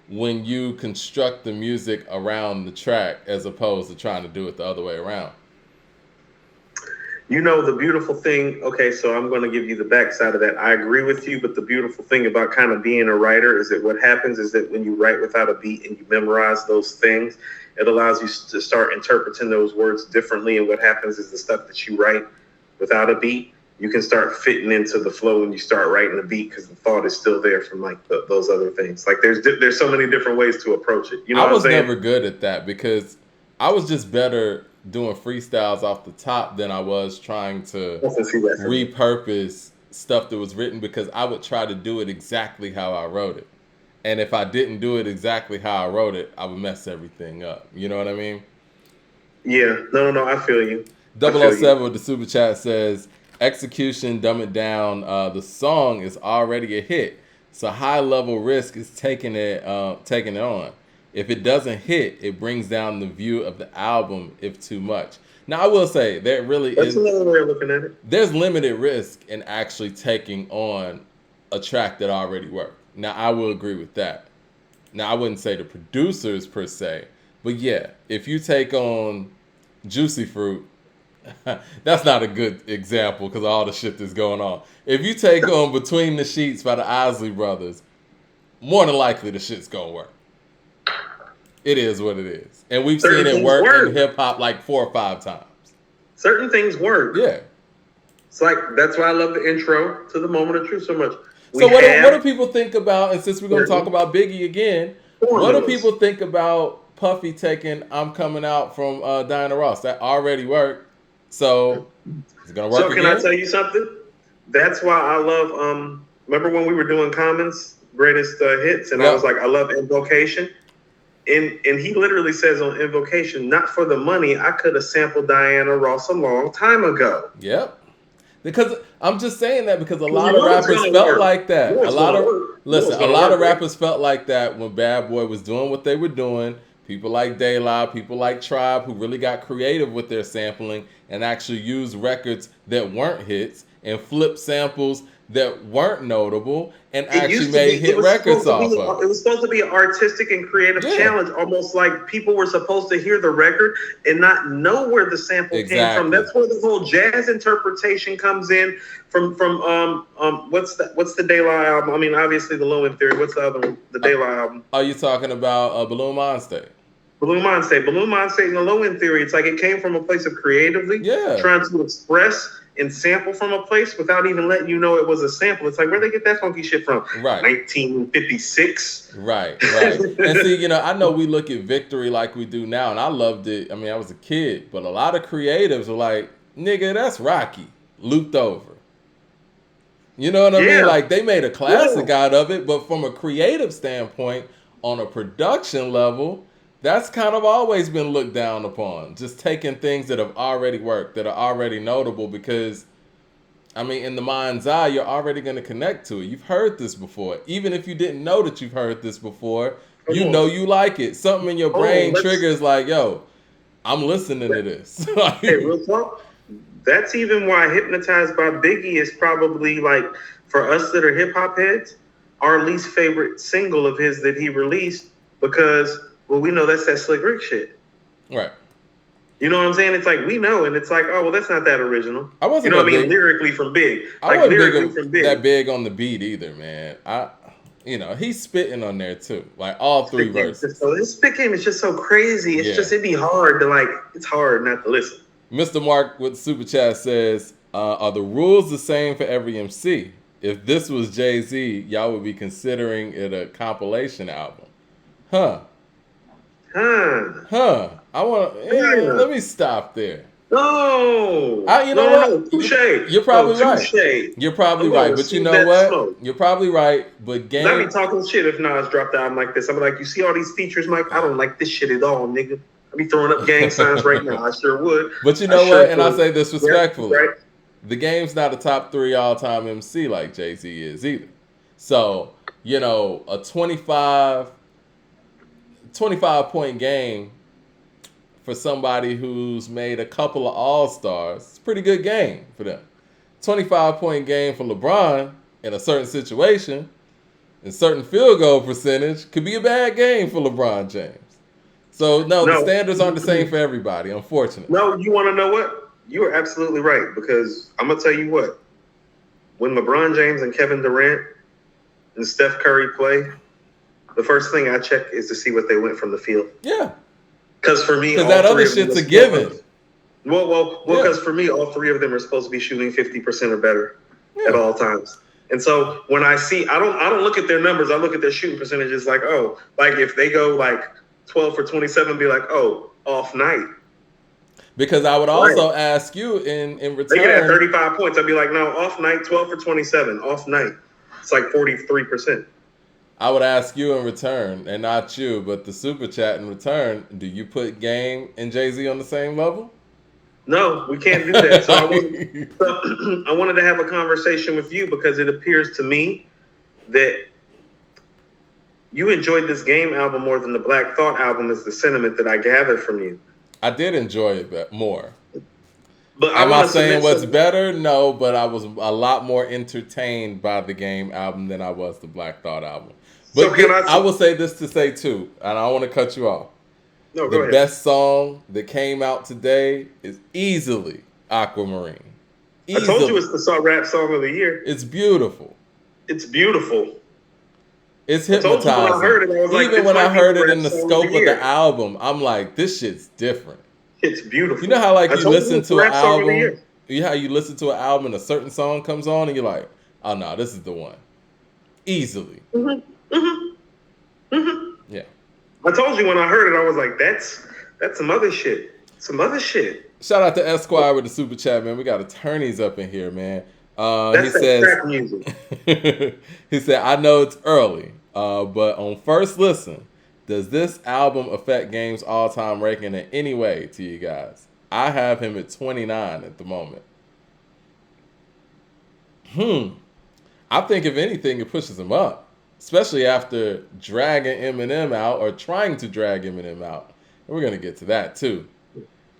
when you construct the music around the track as opposed to trying to do it the other way around. You know, the beautiful thing, okay, so I'm going to give you the backside of that. I agree with you, but the beautiful thing about kind of being a writer is that what happens is that when you write without a beat and you memorize those things, it allows you to start interpreting those words differently. And what happens is the stuff that you write without a beat, you can start fitting into the flow when you start writing a beat because the thought is still there from like those other things. Like there's so many different ways to approach it. You know, I was never good at that because I was just better doing freestyles off the top than I was trying to repurpose stuff that was written, because I would try to do it exactly how I wrote it. And if I didn't do it exactly how I wrote it, I would mess everything up. You know what I mean? Yeah. No, I feel you. 007 with the super chat says, execution, dumb it down. The song is already a hit. So high level risk is taking it on. If it doesn't hit, it brings down the view of the album if too much. Now, I will say there really That's another way of looking at it. There's limited risk in actually taking on a track that already worked. Now, I will agree with that. Now, I wouldn't say the producers per se, but yeah, if you take on Juicy Fruit, that's not a good example because of all the shit that's going on. If you take on Between the Sheets by the Isley Brothers, more than likely the shit's gonna work. It is what it is. And we've seen it work in hip-hop like 4 or 5 times. Certain things work. Yeah. It's like, that's why I love the intro to The Moment of Truth so much. So what do people think about, and since we're going to talk about Biggie again, what do people think about Puffy taking "I'm Coming Out" from Diana Ross. That already worked. So it's gonna work So can I again. tell you something? That's why I love. Remember when we were doing Common's greatest hits, and I was Yep. like, I love Invocation. And he literally says on Invocation, not for the money, I could have sampled Diana Ross a long time ago. Yep. Because I'm just saying that because a You lot of know it's rappers gonna felt work. like You that. know A it's lot gonna of work. You know it's listen, a gonna lot of work, right? rappers felt like that when Bad Boy was doing what they were doing. People like De La, people like Tribe, who really got creative with their sampling and actually used records that weren't hits and flipped samples that weren't notable and It actually used to be. made hit records off of It it. was supposed to be an artistic and creative Yeah, challenge, almost like people were supposed to hear the record and not know where the sample came from. exactly. That's where the whole jazz interpretation comes in. What's the De La album? I mean, obviously the Low End Theory. What's the other one? The Uh, De La album. are you talking about Balloon Mind State? Balloon Mind State, and the Low End Theory. It's like it came from a place of creatively Yeah, trying to express and sample from a place without even letting you know it was a sample. It's like, where'd they get that funky shit from? right. 1956. Right, right. And see, I know we look at Victory like we do now, and I loved it. I mean, I was a kid, but a lot of creatives were like, nigga, that's Rocky, looped over. You know what I mean? Yeah, Like, they made a yeah. classic out of it, but from a creative standpoint, on a production level, that's kind of always been looked down upon. Just taking things that have already worked, that are already notable, because I mean, in the mind's eye, you're already going to connect to it. You've heard this before. Even if you didn't know that you've heard this before, Come you on. know you like it. Something in your Oh, brain triggers like, yo, I'm listening to this. hey, real talk. That's even why Hypnotized by Biggie is probably like, for us that are hip hop heads, our least favorite single of his that he released because, well, we know that's that Slick Rick shit. Right. You know what I'm saying? It's like we know, and it's like, oh well, that's not that original. I You wasn't know what I that mean? big. Lyrically from Big, I like wasn't lyrically from Big. that big on the beat either, man. He's spitting on there too, like all three Spit game is verses. his spit game is just so crazy. It's Yeah. just it'd be hard to like. It's hard not to listen. Mr. Mark with Super Chat says, are the rules the same for every MC? If this was Jay-Z, y'all would be considering it a compilation album. Huh. Huh? I want to. Yeah. Let me stop there. No. You know what? Touche. You're probably No, right. touche. You're probably I'm gonna right. But you receive know that what? smoke. You're probably right. But Cause I game. be talking shit if Nas dropped the album like this. I'm like, you see all these features, Mike? I don't like this shit at all, nigga. I be throwing up gang signs right now. I sure would. But you know I sure what? And I could. say this respectfully. Right? The Game's not a top 3 all-time MC like Jay-Z is either. So, a 25 point game for somebody who's made a couple of all-stars, it's a pretty good game for them. 25-point game for LeBron in a certain situation, and certain field goal percentage could be a bad game for LeBron James. So, no, the standards aren't the same for everybody, unfortunately. No, you want to know what? You are absolutely right, because I'm going to tell you what. When LeBron James and Kevin Durant and Steph Curry play, the first thing I check is to see what they went from the field. Yeah. Because for me, because that other shit's a given. Well, because for me, all three of them are supposed to be shooting 50% or better at all times. And so when I see, I don't look at their numbers. I look at their shooting percentages. Like, oh, like if they go like 12 for 27, be like, oh, off night. Because I would also ask you in return. They get at 35 points. I'd be like, no, off night, 12 for 27, off night. It's like 43%. I would ask you in return, and not you, but the super chat in return, do you put Game and Jay-Z on the same level? No, we can't do that. So I wanted to have a conversation with you because it appears to me that you enjoyed this Game album more than the Black Thought album is the sentiment that I gathered from you. I did enjoy it more. But am I saying what's better? No, but I was a lot more entertained by the Game album than I was the Black Thought album. But so I will say this to say too, and I don't want to cut you off. No, the go ahead. Best song that came out today is easily Aquamarine. I told you it's the rap song of the year. It's beautiful. It's beautiful. It's hypnotizing. When I heard it, I was like, even when I heard it in the scope of the album, I'm like, this shit's different. It's beautiful. You know how like you listen to an album, you listen to an album and a certain song comes on and you're like, oh no, this is the one. Easily. Mm-hmm. Mm-hmm. Mm-hmm. Yeah. I told you when I heard it, I was like, that's some other shit. Some other shit. Shout out to Esquire with the super chat, man. We got attorneys up in here, man. He That's that says, crack music. he said, I know it's early, but on first listen, does this album affect Game's all-time ranking in any way to you guys? I have him at 29 at the moment. I think if anything, it pushes him up, especially after dragging Eminem out or trying to drag Eminem out. And we're gonna get to that too.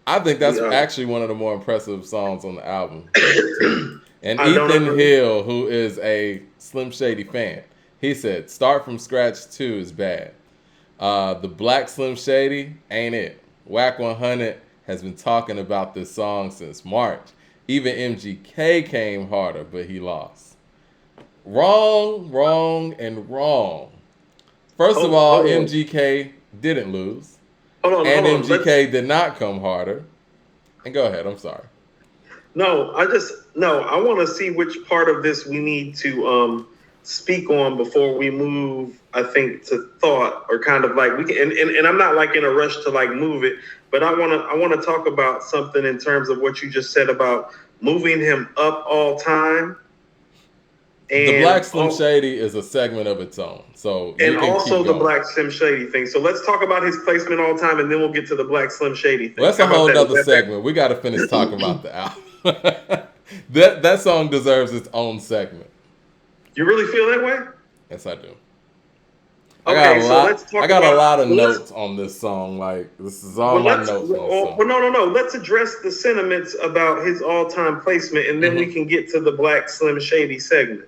I think that's actually one of the more impressive songs on the album. And Ethan Hill, who is a Slim Shady fan, he said, "Start from Scratch 2 is bad. The Black Slim Shady ain't it. Whack 100 has been talking about this song since March. Even MGK came harder, but he lost." Wrong, and wrong. First of all, MGK didn't lose. And MGK did not come harder. And go ahead, I'm sorry. No, I want to see which part of this we need to speak on before we move, I think, to thought, or kind of like we can, and I'm not like in a rush to like move it, but I want to talk about something in terms of what you just said about moving him up all time. And the Black Slim Shady is a segment of its own. So and also the Black Slim Shady thing. So let's talk about his placement all time, and then we'll get to the Black Slim Shady thing. Well, that's a whole other segment. We got to finish talking about the album. that song deserves its own segment. You really feel that way? Yes, I do. I got a lot of notes on this song. Like, this is all my notes on this song. Well, no. Let's address the sentiments about his all-time placement, and then we can get to the Black Slim Shady segment.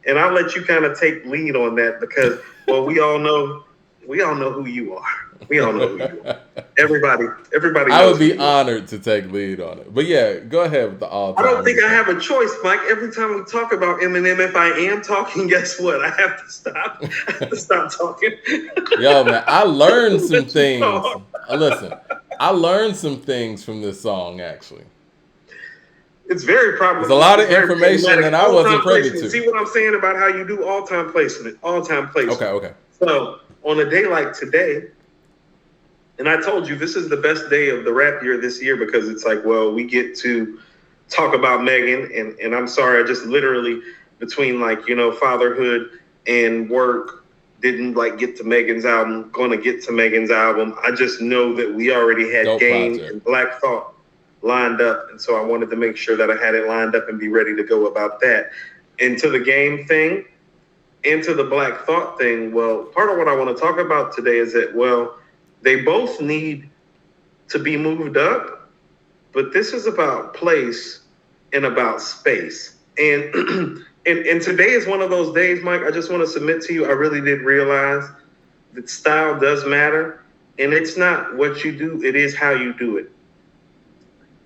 And I'll let you kind of take lead on that because, well, we all know who you are. We all know who you are. Everybody knows. I would be honored to take lead on it. But yeah, go ahead with the all-time. I don't think I have a choice, Mike. Every time we talk about Eminem, if I am talking, guess what? I have to stop. I have to stop talking. Yo, man, I learned some things. Listen, I learned some things from this song, actually. It's very probably. There's a lot of information that I wasn't privy to. See what I'm saying about how you do all-time placement? All-time placement. Okay. So on a day like today, and I told you this is the best day of the rap year this year because it's like, well, we get to talk about Megan, and I'm sorry, I just literally between fatherhood and work didn't get to Megan's album. Going to get to Megan's album. I just know that we already had Game and Black Thought lined up, and so I wanted to make sure that I had it lined up and be ready to go about that. And to the Game thing, and to the Black Thought thing, well, part of what I want to talk about today is that, well, they both need to be moved up, but this is about place and about space. And and today is one of those days, Mike, I just want to submit to you, I really did realize that style does matter, and it's not what you do, it is how you do it.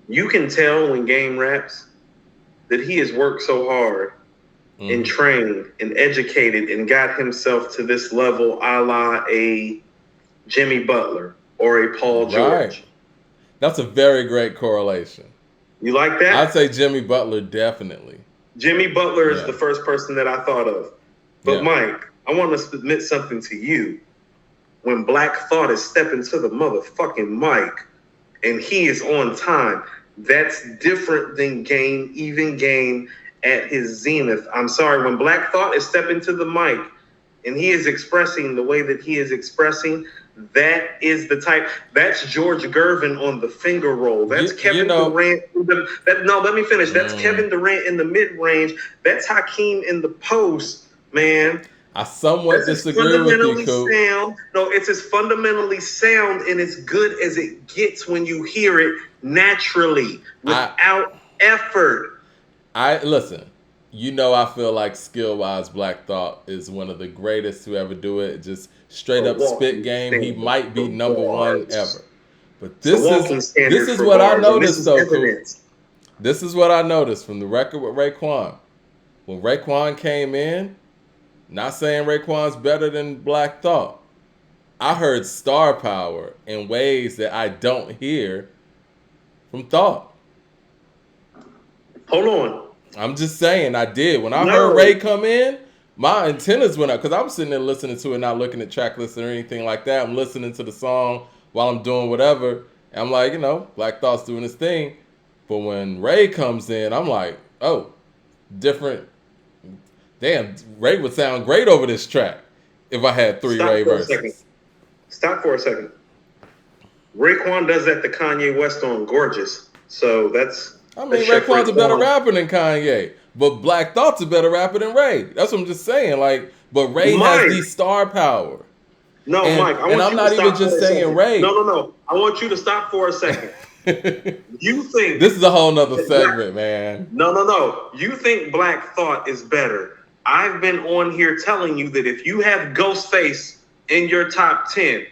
You can tell when Game raps that he has worked so hard and trained and educated and got himself to this level a la a Jimmy Butler or a Paul George. Right. That's a very great correlation. You like that? I'd say Jimmy Butler, definitely. Jimmy Butler is the first person that I thought of. But Mike, I want to submit something to you. When Black Thought is stepping to the motherfucking mic and he is on time, that's different than Game at his zenith. I'm sorry, when Black Thought is stepping to the mic and he is expressing the way that he is expressing, that is the type. That's George Gervin on the finger roll. That's Kevin Durant. Let me finish. That's Kevin Durant in the mid-range. That's Hakeem in the post, man. I somewhat disagree with you, Coop. No, it's as fundamentally sound and as good as it gets when you hear it naturally, without effort. Listen, I feel like skill-wise, Black Thought is one of the greatest to ever do it. Just straight up spit game. He might be number one ever. But this is what I noticed, though, Coop. This is what I noticed from the record with Raekwon. When Raekwon came in, not saying Raekwon's better than Black Thought, I heard star power in ways that I don't hear from Thought. Hold on. I'm just saying, I did. When I heard Ray come in, my antennas went up because I'm sitting there listening to it, not looking at track lists or anything like that. I'm listening to the song while I'm doing whatever. And I'm like, Black Thought's doing his thing. But when Ray comes in, I'm like, oh, different. Damn, Ray would sound great over this track if I had three Ray verses. Stop for a second. Raekwon does that to Kanye West on Gorgeous. So that's... I mean, Raekwon's a better rapper than Kanye. But Black Thought's a better rapper than Ray. That's what I'm just saying. Like, but Ray has the star power. No, Mike, I'm not even just saying Ray. No. I want you to stop for a second. You think... This is a whole nother segment, man. No. You think Black Thought is better. I've been on here telling you that if you have Ghostface in your top 10,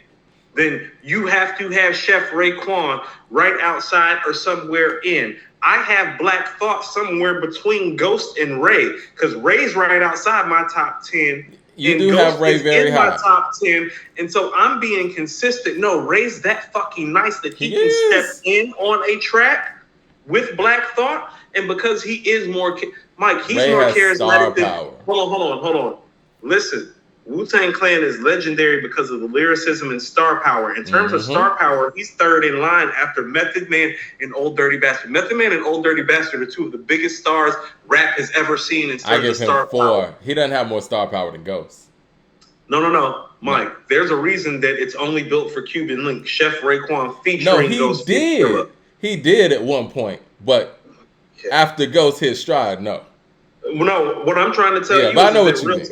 then you have to have Chef Raekwon right outside or somewhere in. I have Black Thought somewhere between Ghost and Ray, because Ray's right outside my top 10. You do have Ray very high. My top 10, and so I'm being consistent. No, Ray's that fucking nice that he can step in on a track with Black Thought, and because he is more... Mike, he's Ray more has charismatic than... power. Hold on. Listen, Wu-Tang Clan is legendary because of the lyricism and star power. In terms of star power, he's third in line after Method Man and Old Dirty Bastard. Method Man and Old Dirty Bastard are two of the biggest stars rap has ever seen in terms of star power. I give him 4. He doesn't have more star power than Ghost. No. Mike, there's a reason that it's only built for Cuban Link. Chef Raekwon featuring Ghost. He did at one point, but after Ghost hit stride, no. No, what I'm trying to tell you is I know what you mean.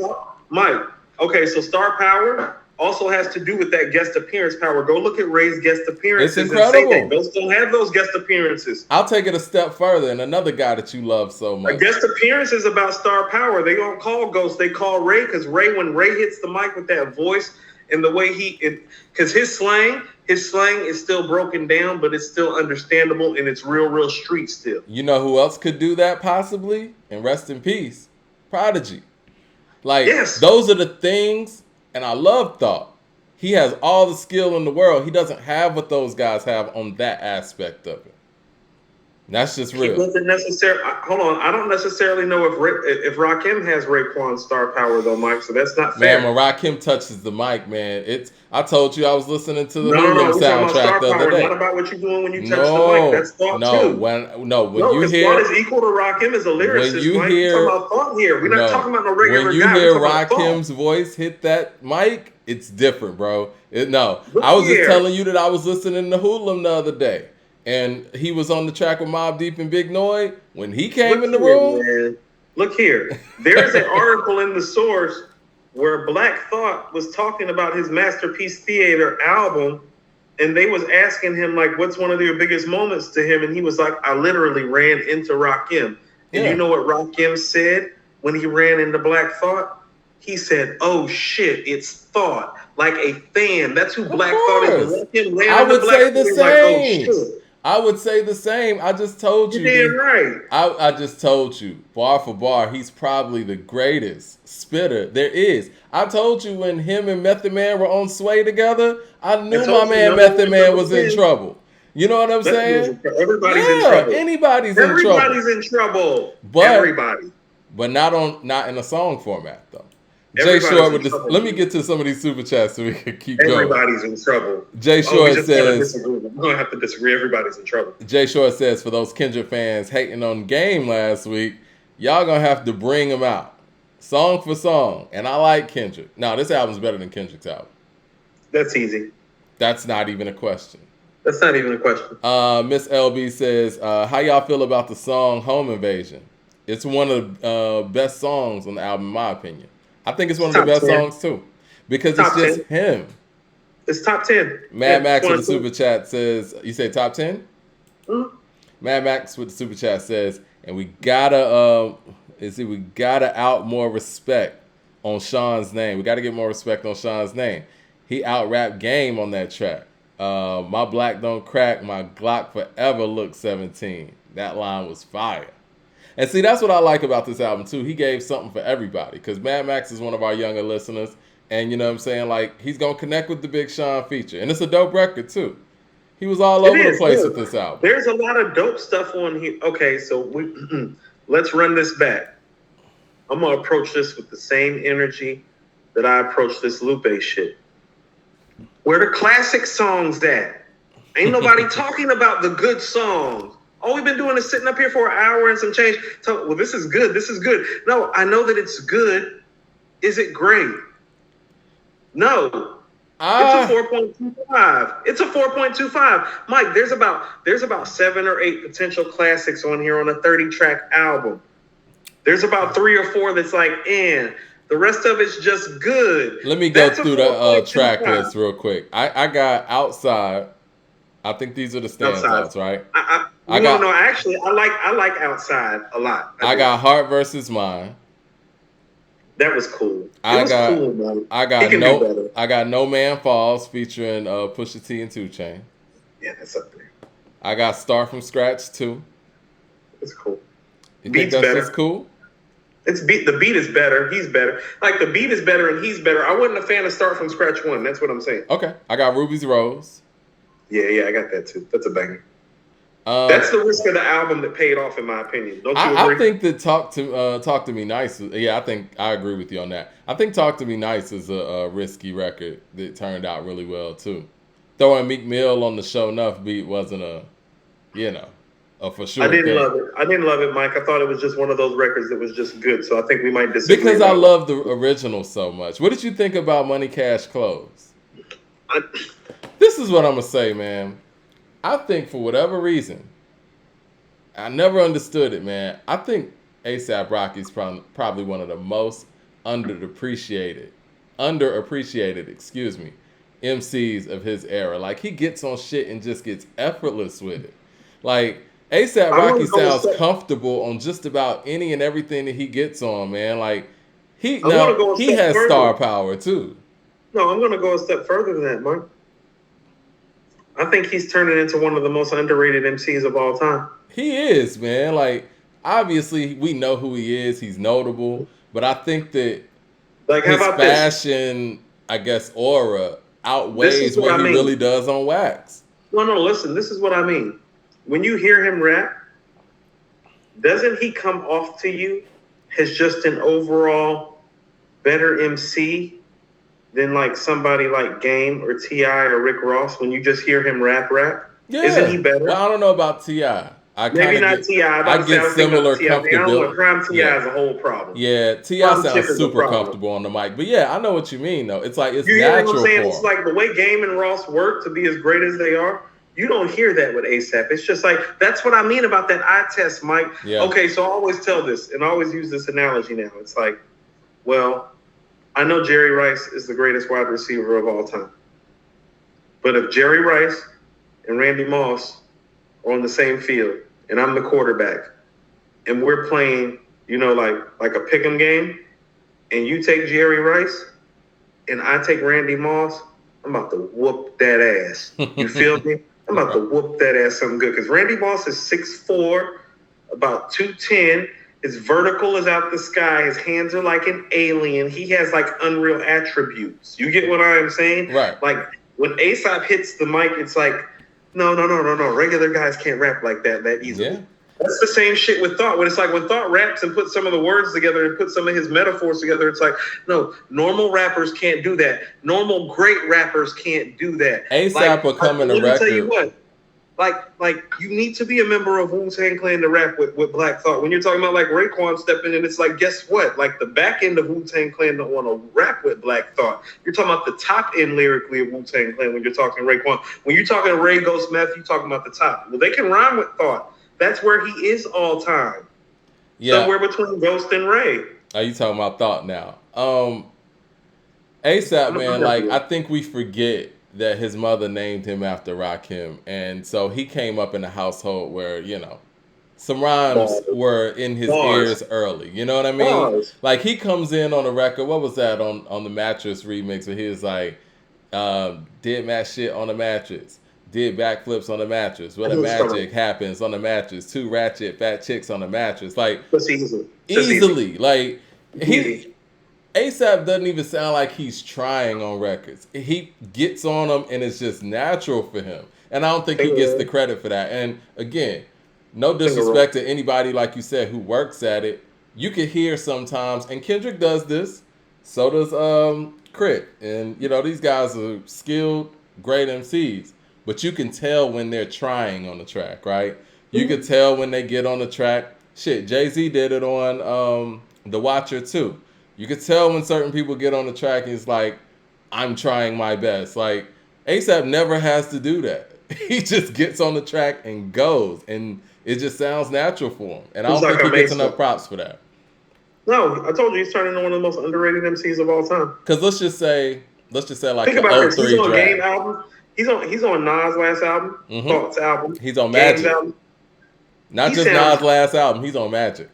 Mike, okay, so star power also has to do with that guest appearance power. Go look at Ray's guest appearances. It's incredible. And say that Ghost don't have those guest appearances. I'll take it a step further, and another guy that you love so much. A guest appearance is about star power. They don't call Ghost, they call Ray, because when Ray hits the mic with that voice and the way because his slang is still broken down, but it's still understandable, and it's real street still. You know who else could do that possibly? And rest in peace, Prodigy. Like, those are the things, and I love Thought. He has all the skill in the world. He doesn't have what those guys have on that aspect of it. That's just real. He doesn't necessarily. Hold on, I don't necessarily know if Rakim has Raekwon's star power though, Mike. So that's not fair. Man, when Rakim touches the mic, man, I told you I was listening to the soundtrack the other day. Not about what you're doing when you touch the mic. That's Thought too. When you hear Thought is equal to Rakim as a lyricist. When you hear, we're talking about Thought here. We're not talking about no regular guy. When you hear Rakim's voice hit that mic, it's different, bro. I was just telling you that I was listening to Hoodlum the other day. And he was on the track with Mobb Deep and Big Noy. When he came in the room... Man. Look here. There's an article in The Source where Black Thought was talking about his Masterpiece Theater album, and they was asking him, like, what's one of your biggest moments to him? And he was like, I literally ran into Rakim. And you know what Rakim said when he ran into Black Thought? He said, oh, shit, it's Thought. Like a fan. That's who Black Thought is. I would say the same. Like, oh, I would say the same. I just told you. You're right. I just told you, bar for bar, he's probably the greatest spitter there is. I told you when him and Method Man were on Sway together, I knew my man Method Man was in trouble. You know what I'm saying? Everybody's in trouble. Everybody's in trouble. But not in a song format though. Jay Short with this. Let me get to some of these super chats so we can keep going. Everybody's in trouble. Jay Short says, "We're gonna have to disagree. Everybody's in trouble." Jay Short says, for those Kendrick fans hating on Game last week, y'all gonna have to bring him out, song for song. And I like Kendrick. Now this album's better than Kendrick's album. That's easy. That's not even a question. That's not even a question. Miss LB says, how y'all feel about the song "Home Invasion"? It's one of the best songs on the album, in my opinion. I think it's one of the best songs too, because it's just him. It's top 10. Mad Max with the super chat says, you say top 10? Mm-hmm. Mad Max with the super chat says, and we gotta out more respect on Sean's name. We gotta get more respect on Sean's name. He out-rapped Game on that track. My black don't crack, my Glock forever look 17. That line was fire. And see, that's what I like about this album, too. He gave something for everybody, because Mad Max is one of our younger listeners, and you know what I'm saying? Like, he's going to connect with the Big Sean feature. And it's a dope record, too. He was all over the place with this album. There's a lot of dope stuff on here. Okay, so let's run this back. I'm gonna approach this with the same energy that I approach this Lupe shit. Where the classic songs at? Ain't nobody talking about the good songs. All we've been doing is sitting up here for an hour and some change. Well, this is good. This is good. No, I know that it's good. Is it great? No. It's a 4.25. It's a 4.25. Mike, there's about 7 or 8 potential classics on here on a 30-track album. There's about 3 or 4 that's like, the rest of it's just good. Let me go through the track list real quick. I got Outside. I think these are the standouts, right? I like Outside a lot. I got Heart versus Mind. That was cool. Cool, man. I got No Man Falls featuring Pusha T and 2 Chainz. Yeah, that's up there. I got Start From Scratch 2. It's cool. You think that's just cool? The beat is better. He's better. Like the beat is better and he's better. I wasn't a fan of Start From Scratch 1. That's what I'm saying. Okay. I got Ruby's Rose. Yeah, I got that too. That's a banger. That's the risk of the album that paid off, in my opinion. Don't you agree? I think that Talk to Me Nice. Yeah, I think I agree with you on that. I think Talk to Me Nice is a risky record that turned out really well too. Throwing Meek Mill on the Show Enough beat wasn't a for sure. I didn't love it, Mike. I thought it was just one of those records that was just good. So I think we might disagree. Because I love the original so much. What did you think about Money Cash Clothes? This is what I'm gonna say, man. I think for whatever reason, I never understood it, man. I think A$AP Rocky's probably one of the most underappreciated, MCs of his era. Like, he gets on shit and just gets effortless with it. Like, A$AP Rocky sounds comfortable on just about any and everything that he gets on, man. Like, he has star power too. No, I'm gonna go a step further than that, Mike. I think he's turning into one of the most underrated MCs of all time. He is, man. Like, obviously, we know who he is. He's notable. But I think that his fashion, I guess, aura outweighs what he really does on wax. No, listen. This is what I mean. When you hear him rap, doesn't he come off to you as just an overall better MC than like somebody like Game or T.I. or Rick Ross when you just hear him rap? Yeah. Isn't he better? Well, I don't know about T.I. Maybe not T.I. I get similar comfortability. I don't want Prime T.I. is a whole problem. Yeah, T.I. sounds super comfortable on the mic. But yeah, I know what you mean, though. It's like, it's natural. You hear what I'm saying? It's like the way Game and Ross work to be as great as they are. You don't hear that with A$AP. It's just like, that's what I mean about that eye test, Mike. Yeah. Okay, so I always tell this, and I always use this analogy now. It's like, well, I know Jerry Rice is the greatest wide receiver of all time. But if Jerry Rice and Randy Moss are on the same field, and I'm the quarterback, and we're playing, like a pick'em game, and you take Jerry Rice, and I take Randy Moss, I'm about to whoop that ass. You feel me? I'm about to whoop that ass something good. Because Randy Moss is 6'4", about 210. His vertical is out the sky. His hands are like an alien. He has like unreal attributes. You get what I am saying? Right. Like when A$AP hits the mic, it's like, no. Regular guys can't rap like that easily. Yeah. That's the same shit with Thought. When it's like when Thought raps and puts some of the words together and puts some of his metaphors together, it's like, no, normal rappers can't do that. Normal great rappers can't do that. A$AP becoming a record. Let me tell you what. Like you need to be a member of Wu-Tang Clan to rap with Black Thought. When you're talking about like Raekwon stepping in, it's like, guess what? Like the back end of Wu-Tang Clan don't want to rap with Black Thought. You're talking about the top end lyrically of Wu-Tang Clan when you're talking Raekwon. When you're talking Ray Ghost Meth, you're talking about the top. Well, they can rhyme with Thought. That's where he is all time. Yeah. Somewhere between Ghost and Ray. Are you talking about Thought now? A$AP, man, like, I think we forget that his mother named him after Rakim. And so he came up in a household where, some rhymes were in his ears early. You know what I mean? Like, he comes in on a record. What was that on the Mattress remix where he was like, did mad shit on the mattress. Did backflips on the mattress. Where the magic happens on the mattress. 2 ratchet fat chicks on the mattress. Like, easily. Like, A$AP doesn't even sound like he's trying on records. He gets on them and it's just natural for him. And I don't think he gets the credit for that. And again, no disrespect to anybody, like you said, who works at it. you could hear sometimes, and Kendrick does this, so does Crit, and these guys are skilled, great MCs, but you can tell when they're trying on the track, right? You could tell when they get on the track. Shit, Jay-Z did it on The Watcher too. You could tell when certain people get on the track and it's like, I'm trying my best. Like, ASAP never has to do that. He just gets on the track and goes, and it just sounds natural for him. And I don't think he gets enough props for that. No, I told you he's turning into one of the most underrated MCs of all time. Because let's just say like think about this. He's on draft. Game album. He's on Nas' last album, Thoughts album. He's on Magic. Album. Not just Nas' last album. He's on Magic.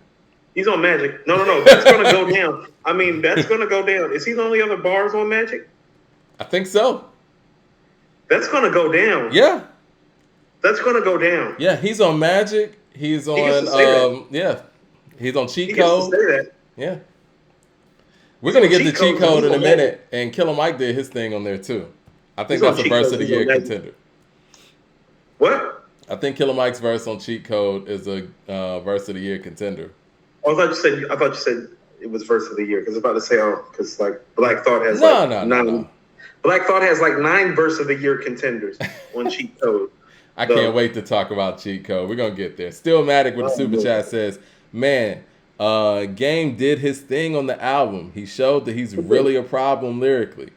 He's on Magic. No. That's going to go down. I mean, that's going to go down. Is he the only other bars on Magic? I think so. That's going to go down. Yeah. That's going to go down. Yeah, he's on Magic. He's on he's on Cheat Code. Say that. Yeah. We're going to get the Cheat Code in a minute, and Killer Mike did his thing on there too. I think that's a verse of the year contender. What? I think Killer Mike's verse on Cheat Code is a verse of the year contender. I thought you said it was verse of the year, because I was about to say, because like Black Thought has no. Black Thought has like 9 verse of the year contenders on Cheat Code. I can't wait to talk about Cheat Code. We're gonna get there. Stillmatic with the super chat says, "Man, Game did his thing on the album. He showed that he's really a problem lyrically.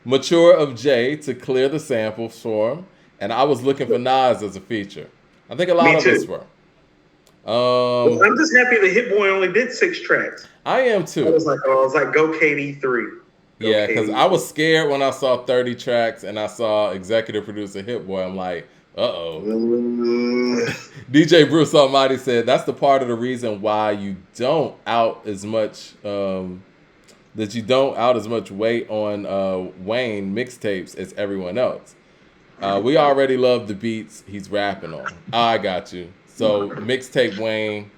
Mature of Jay to clear the samples for him, and I was looking for Nas as a feature. I think a lot of us were. I'm just happy the Hit Boy only did 6 tracks. I am too. I was like, go KD3. Yeah, because I was scared when I saw 30 tracks and I saw executive producer Hit Boy. I'm like, uh-oh. DJ Bruce Almighty said that's the part of the reason why you don't out as much weight on Wayne mixtapes as everyone else. We already love the beats he's rapping on. I got you. So mixtape Wayne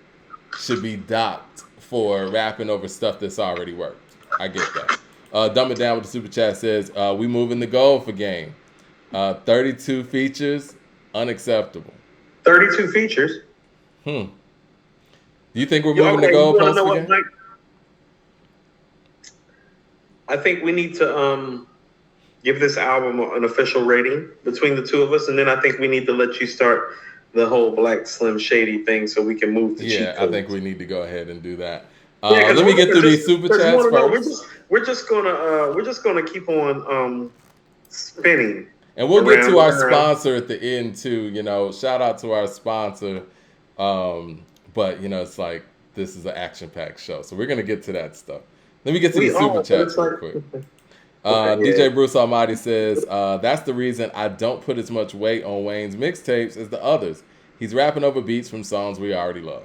should be docked for rapping over stuff that's already worked. I get that. Dumb It Down with the super chat says, we moving the goal for Game. 32 features, unacceptable. 32 features? Do you think we're moving the goal post for Game? Like, I think we need to give this album an official rating between the two of us, and then I think we need to let you start the whole Black Slim Shady thing so we can move to cheat codes. I think we need to go ahead and do that. Let me get through these super chats first. We're just gonna keep on spinning. And we'll get to our sponsor at the end too. Shout out to our sponsor. But it's like this is an action-packed show, so we're gonna get to that stuff. Let me get to the super chats real quick. DJ Bruce Almighty says, that's the reason I don't put as much weight on Wayne's mixtapes as the others. He's rapping over beats from songs we already love.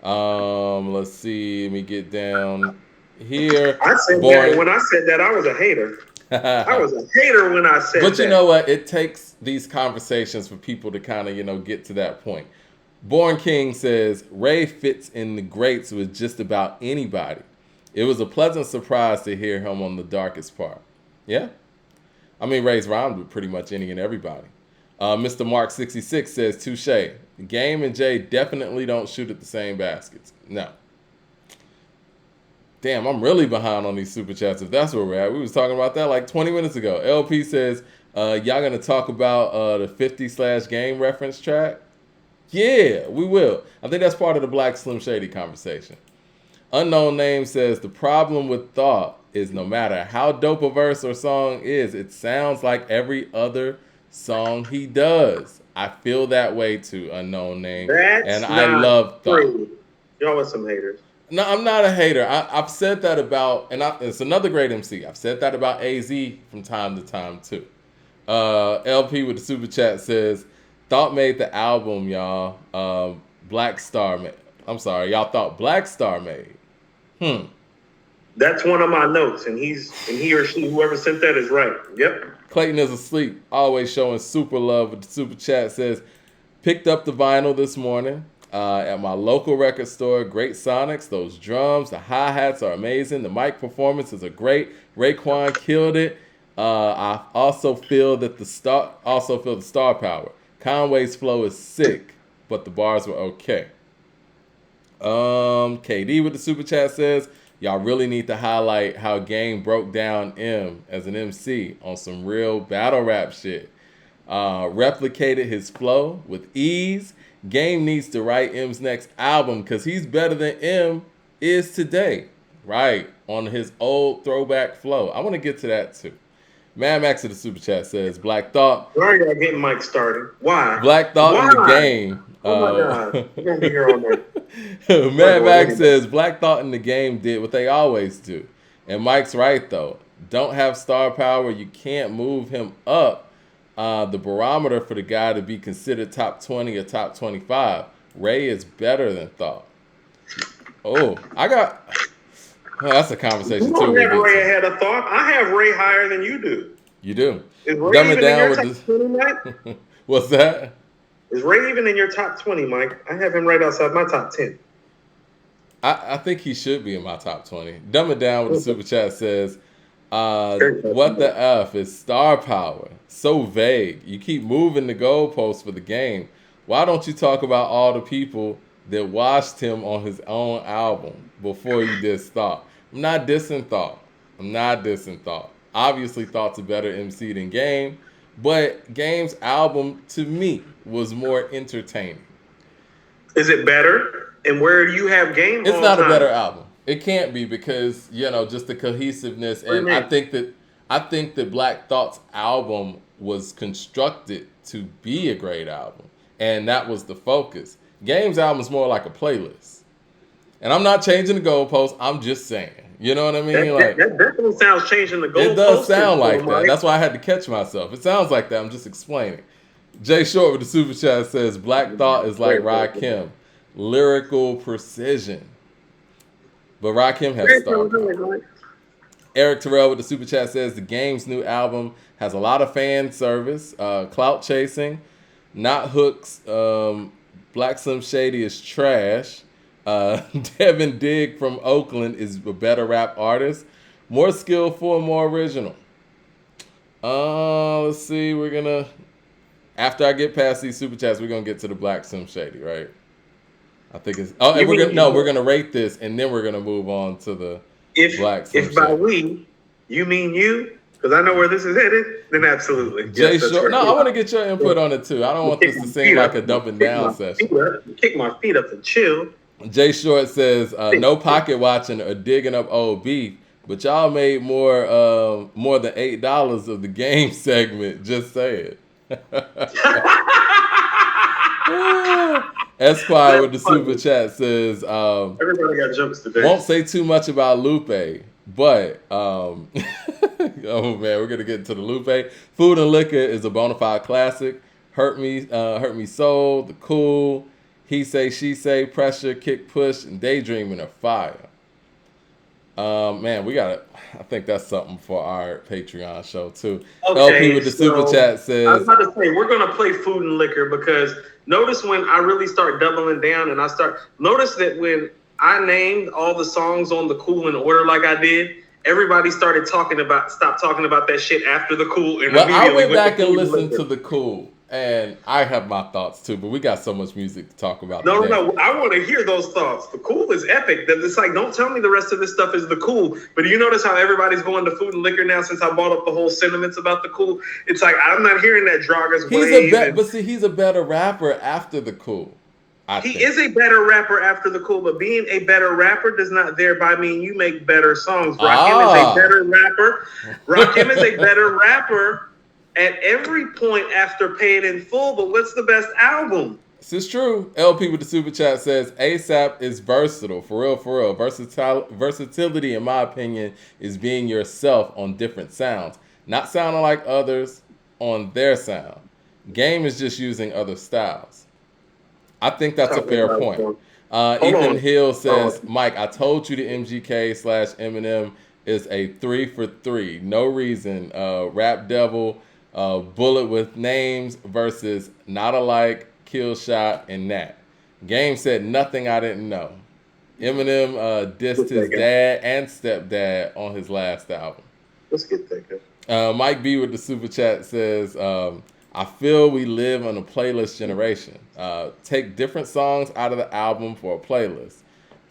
Let's see. Let me get down here. I said that when I said that, I was a hater. I was a hater when I said that. But you know what? It takes these conversations for people to kind of, get to that point. Born King says, Ray fits in the greats with just about anybody. It was a pleasant surprise to hear him on the darkest part. Yeah? I mean, Ray's rhymed with pretty much any and everybody. Mr. Mark 66 says, touche. Game and Jay definitely don't shoot at the same baskets. No. Damn, I'm really behind on these super chats if that's where we're at. We was talking about that like 20 minutes ago. LP says, y'all going to talk about the 50/Game reference track? Yeah, we will. I think that's part of the Black Slim Shady conversation. Unknown Name says, the problem with Thought is no matter how dope a verse or song is, it sounds like every other song he does. I feel that way too, Unknown Name. I love Thought. Y'all are some haters. No, I'm not a hater. I've said that about, it's another great MC. I've said that about AZ from time to time too. LP with the super chat says, Thought made the album, y'all. Black Star made. I'm sorry, y'all thought Black Star made. That's one of my notes, and he or she, whoever sent that, is right. Yep. Clayton is asleep, always showing super love with the super chat says, picked up the vinyl this morning at my local record store. Great sonics, those drums, the hi-hats are amazing. The mic performances are great. Raekwon killed it. I also feel the star power. Conway's flow is sick, but the bars were okay. KD with the super chat says, y'all really need to highlight how Game broke down M as an MC on some real battle rap shit. Replicated his flow with ease. Game needs to write M's next album because he's better than M is today. Right, on his old throwback flow. I want to get to that too. Mad Max of the super chat says, Black Thought. Why are y'all getting Mike started? Why? Black Thought in the game. Oh my God. We're going to be here all night. Mad Max says, Black Thought in the game did what they always do. And Mike's right, though. Don't have star power. You can't move him up the barometer for the guy to be considered top 20 or top 25. Ray is better than Thought. Oh, that's a conversation you too. don't have Ray ahead of Thought. I have Ray higher than you do. You do. Is Ray even in your top 20, Mike? What's that? Is Ray even in your top 20, Mike? I have him right outside my top 10. I think he should be in my top 20. Dumb It Down with the super chat says, what the F is star power? So vague. You keep moving the goalposts for the game. Why don't you talk about all the people that watched him on his own album before you diss Thought? I'm not dissing Thought. Obviously, Thought's a better MC than Game, but Game's album, to me, was more entertaining. Is it better? And where do you have Game? It's not a better album. It can't be because, just the cohesiveness. And I think that Black Thought's album was constructed to be a great album. And that was the focus. Game's album is more like a playlist. And I'm not changing the goalposts. I'm just saying. You know what I mean? That definitely sounds changing the goalposts. It does sound like that. That's why I had to catch myself. It sounds like that. I'm just explaining. Jay Short with the super chat says, Black Thought is like Rakim. Lyrical precision. But Rakim has star power. Eric Terrell with the super chat says, the Game's new album has a lot of fan service, clout chasing, not hooks. Black Slim Shady is trash. Devin Digg from Oakland is a better rap artist. More skillful and more original. Let's see. After I get past these super chats, we're going to get to the Black Slim Shady, right? I think it's... Oh, and we're going to rate this, and then we're going to move on to the Black Slim Shady. If by we, you mean you, because I know where this is headed, then absolutely. Jay Short, I want to get your input on it, too. I don't want this to seem like a dumping down session. Kick my feet up and chill. Jay Short says, no pocket watching or digging up old beef, but y'all made more than $8 of the game segment. Just say it. Esquire with the super chat says, everybody got jokes today. Won't say too much about Lupe, but oh man, we're gonna get into the Lupe. Food and Liquor is a bona fide classic. Hurt Me Soul, The Cool, He Say, She Say, Pressure, Kick Push, and Daydreaming are fire. Man, I think that's something for our Patreon show too. Okay, LP with the super chat says, I was about to say, we're going to play Food and Liquor because notice when I really start doubling down and notice that when I named all the songs on The Cool in order like I did, everybody stopped talking about that shit after The Cool. And well, I went back and listened to The Cool. And I have my thoughts too, but we got so much music to talk about. No, I want to hear those thoughts. The Cool is epic. It's like, don't tell me the rest of this stuff is The Cool. But you notice how everybody's going to Food and Liquor now since I brought up the whole sentiments about The Cool? It's like, I'm not hearing that Draga's wave. But see, he's a better rapper after The Cool. He is a better rapper after The Cool, but being a better rapper does not thereby mean you make better songs. Rakim is a better rapper. Rakim is a better rapper at every point after Pay It in Full, but what's the best album? This is true. LP with the super chat says, ASAP is versatile. For real. Versatility, in my opinion, is being yourself on different sounds. Not sounding like others on their sound. Game is just using other styles. I think that's a fair point. Ethan Hill says, Mike, I told you the MGK/Eminem is a 3 for 3. No reason. Rap Devil, Bullet with Names versus Not Alike, Kill Shot, and Nat. Game said nothing I didn't know. Eminem dissed his dad and stepdad on his last album. Let's get thinking. Mike B with the super chat says, I feel we live in a playlist generation. Take different songs out of the album for a playlist.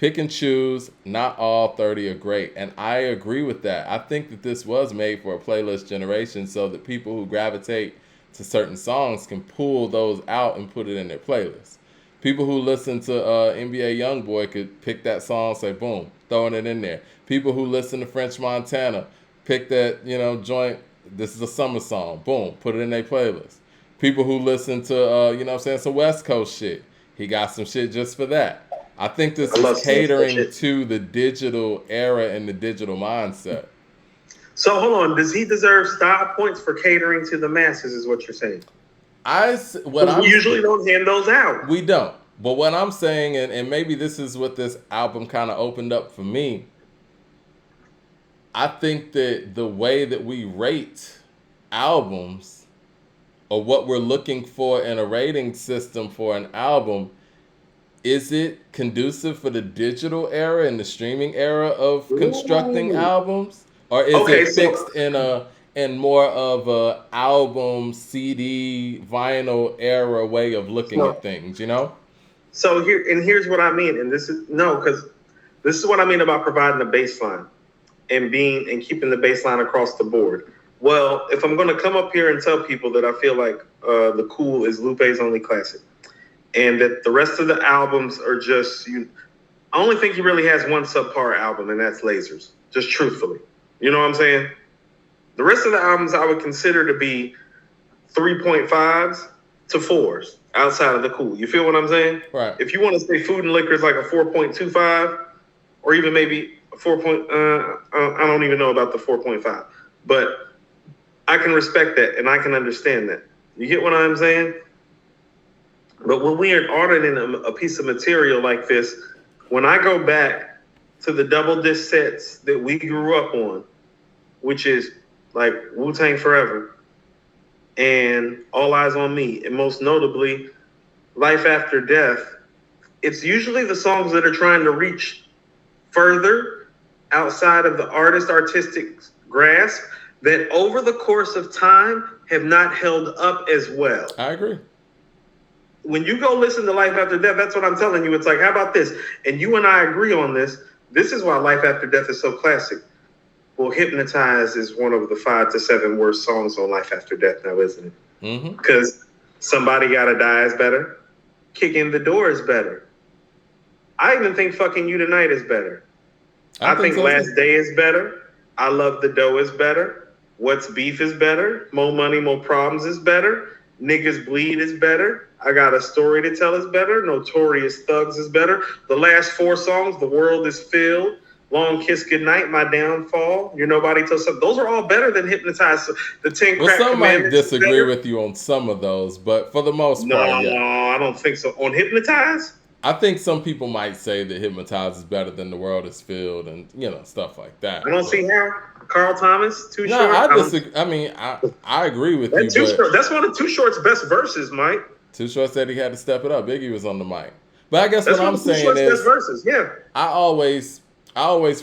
pick and choose. Not all 30 are great. And I agree with that. I think that this was made for a playlist generation so that people who gravitate to certain songs can pull those out and put it in their playlist. People who listen to NBA Youngboy could pick that song, say boom, throwing it in there. People who listen to French Montana pick that, joint. This is a summer song. Boom, put it in their playlist. People who listen to, some West Coast shit. He got some shit just for that. I think this is catering to the digital era and the digital mindset. So hold on, does he deserve style points for catering to the masses? Is what you're saying? We usually don't hand those out. We don't. But what I'm saying, and maybe this is what this album kind of opened up for me. I think that the way that we rate albums, or what we're looking for in a rating system for an album, is it conducive for the digital era and the streaming era of constructing albums? Or is it fixed in more of a album, CD, vinyl era way of looking at things, So here's what I mean, and because this is what I mean about providing a baseline and keeping the baseline across the board. Well, if I'm going to come up here and tell people that I feel like The Cool is Lupe's only classic, and that the rest of the albums are just I only think he really has one subpar album, and that's Lasers. Just truthfully. You know what I'm saying? The rest of the albums I would consider to be 3.5s to 4s outside of The Cool. You feel what I'm saying? Right. If you want to say Food and Liquor is like a 4.25, or even maybe a 4. I don't even know about the 4.5, but I can respect that and I can understand that. You get what I'm saying? But when we are auditing a piece of material like this, when I go back to the double disc sets that we grew up on, which is like Wu-Tang Forever and All Eyes on Me, and most notably Life After Death, it's usually the songs that are trying to reach further outside of the artistic grasp that over the course of time have not held up as well. I agree. When you go listen to Life After Death, that's what I'm telling you. It's like, how about this? And you and I agree on this. This is why Life After Death is so classic. Well, Hypnotize is one of the 5 to 7 worst songs on Life After Death now, isn't it? Because Somebody Gotta Die is better. Kick in the Door is better. I even think Fucking You Tonight is better. I think so. Last Day is better. I Love the Dough is better. What's Beef is better. More Money, More Problems is better. Niggas Bleed is better. I Got a Story to Tell is better. Notorious Thugs is better. The last 4 songs, The World is Filled, Long Kiss Goodnight, My Downfall, You're Nobody Till Something. Those are all better than Hypnotize. The 10 Crack some might disagree with you on some of those, but for the most part, yeah. No, I don't think so. On Hypnotize? I think some people might say that Hypnotize is better than The World is Filled and, stuff like that. I don't see how. Carl Thomas, Too Short. No, I disagree. I agree with you. That's one of Too Short's best verses, Mike. Too Short said he had to step it up. Biggie was on the mic. But I guess what I'm saying is, best verses. Yeah. I always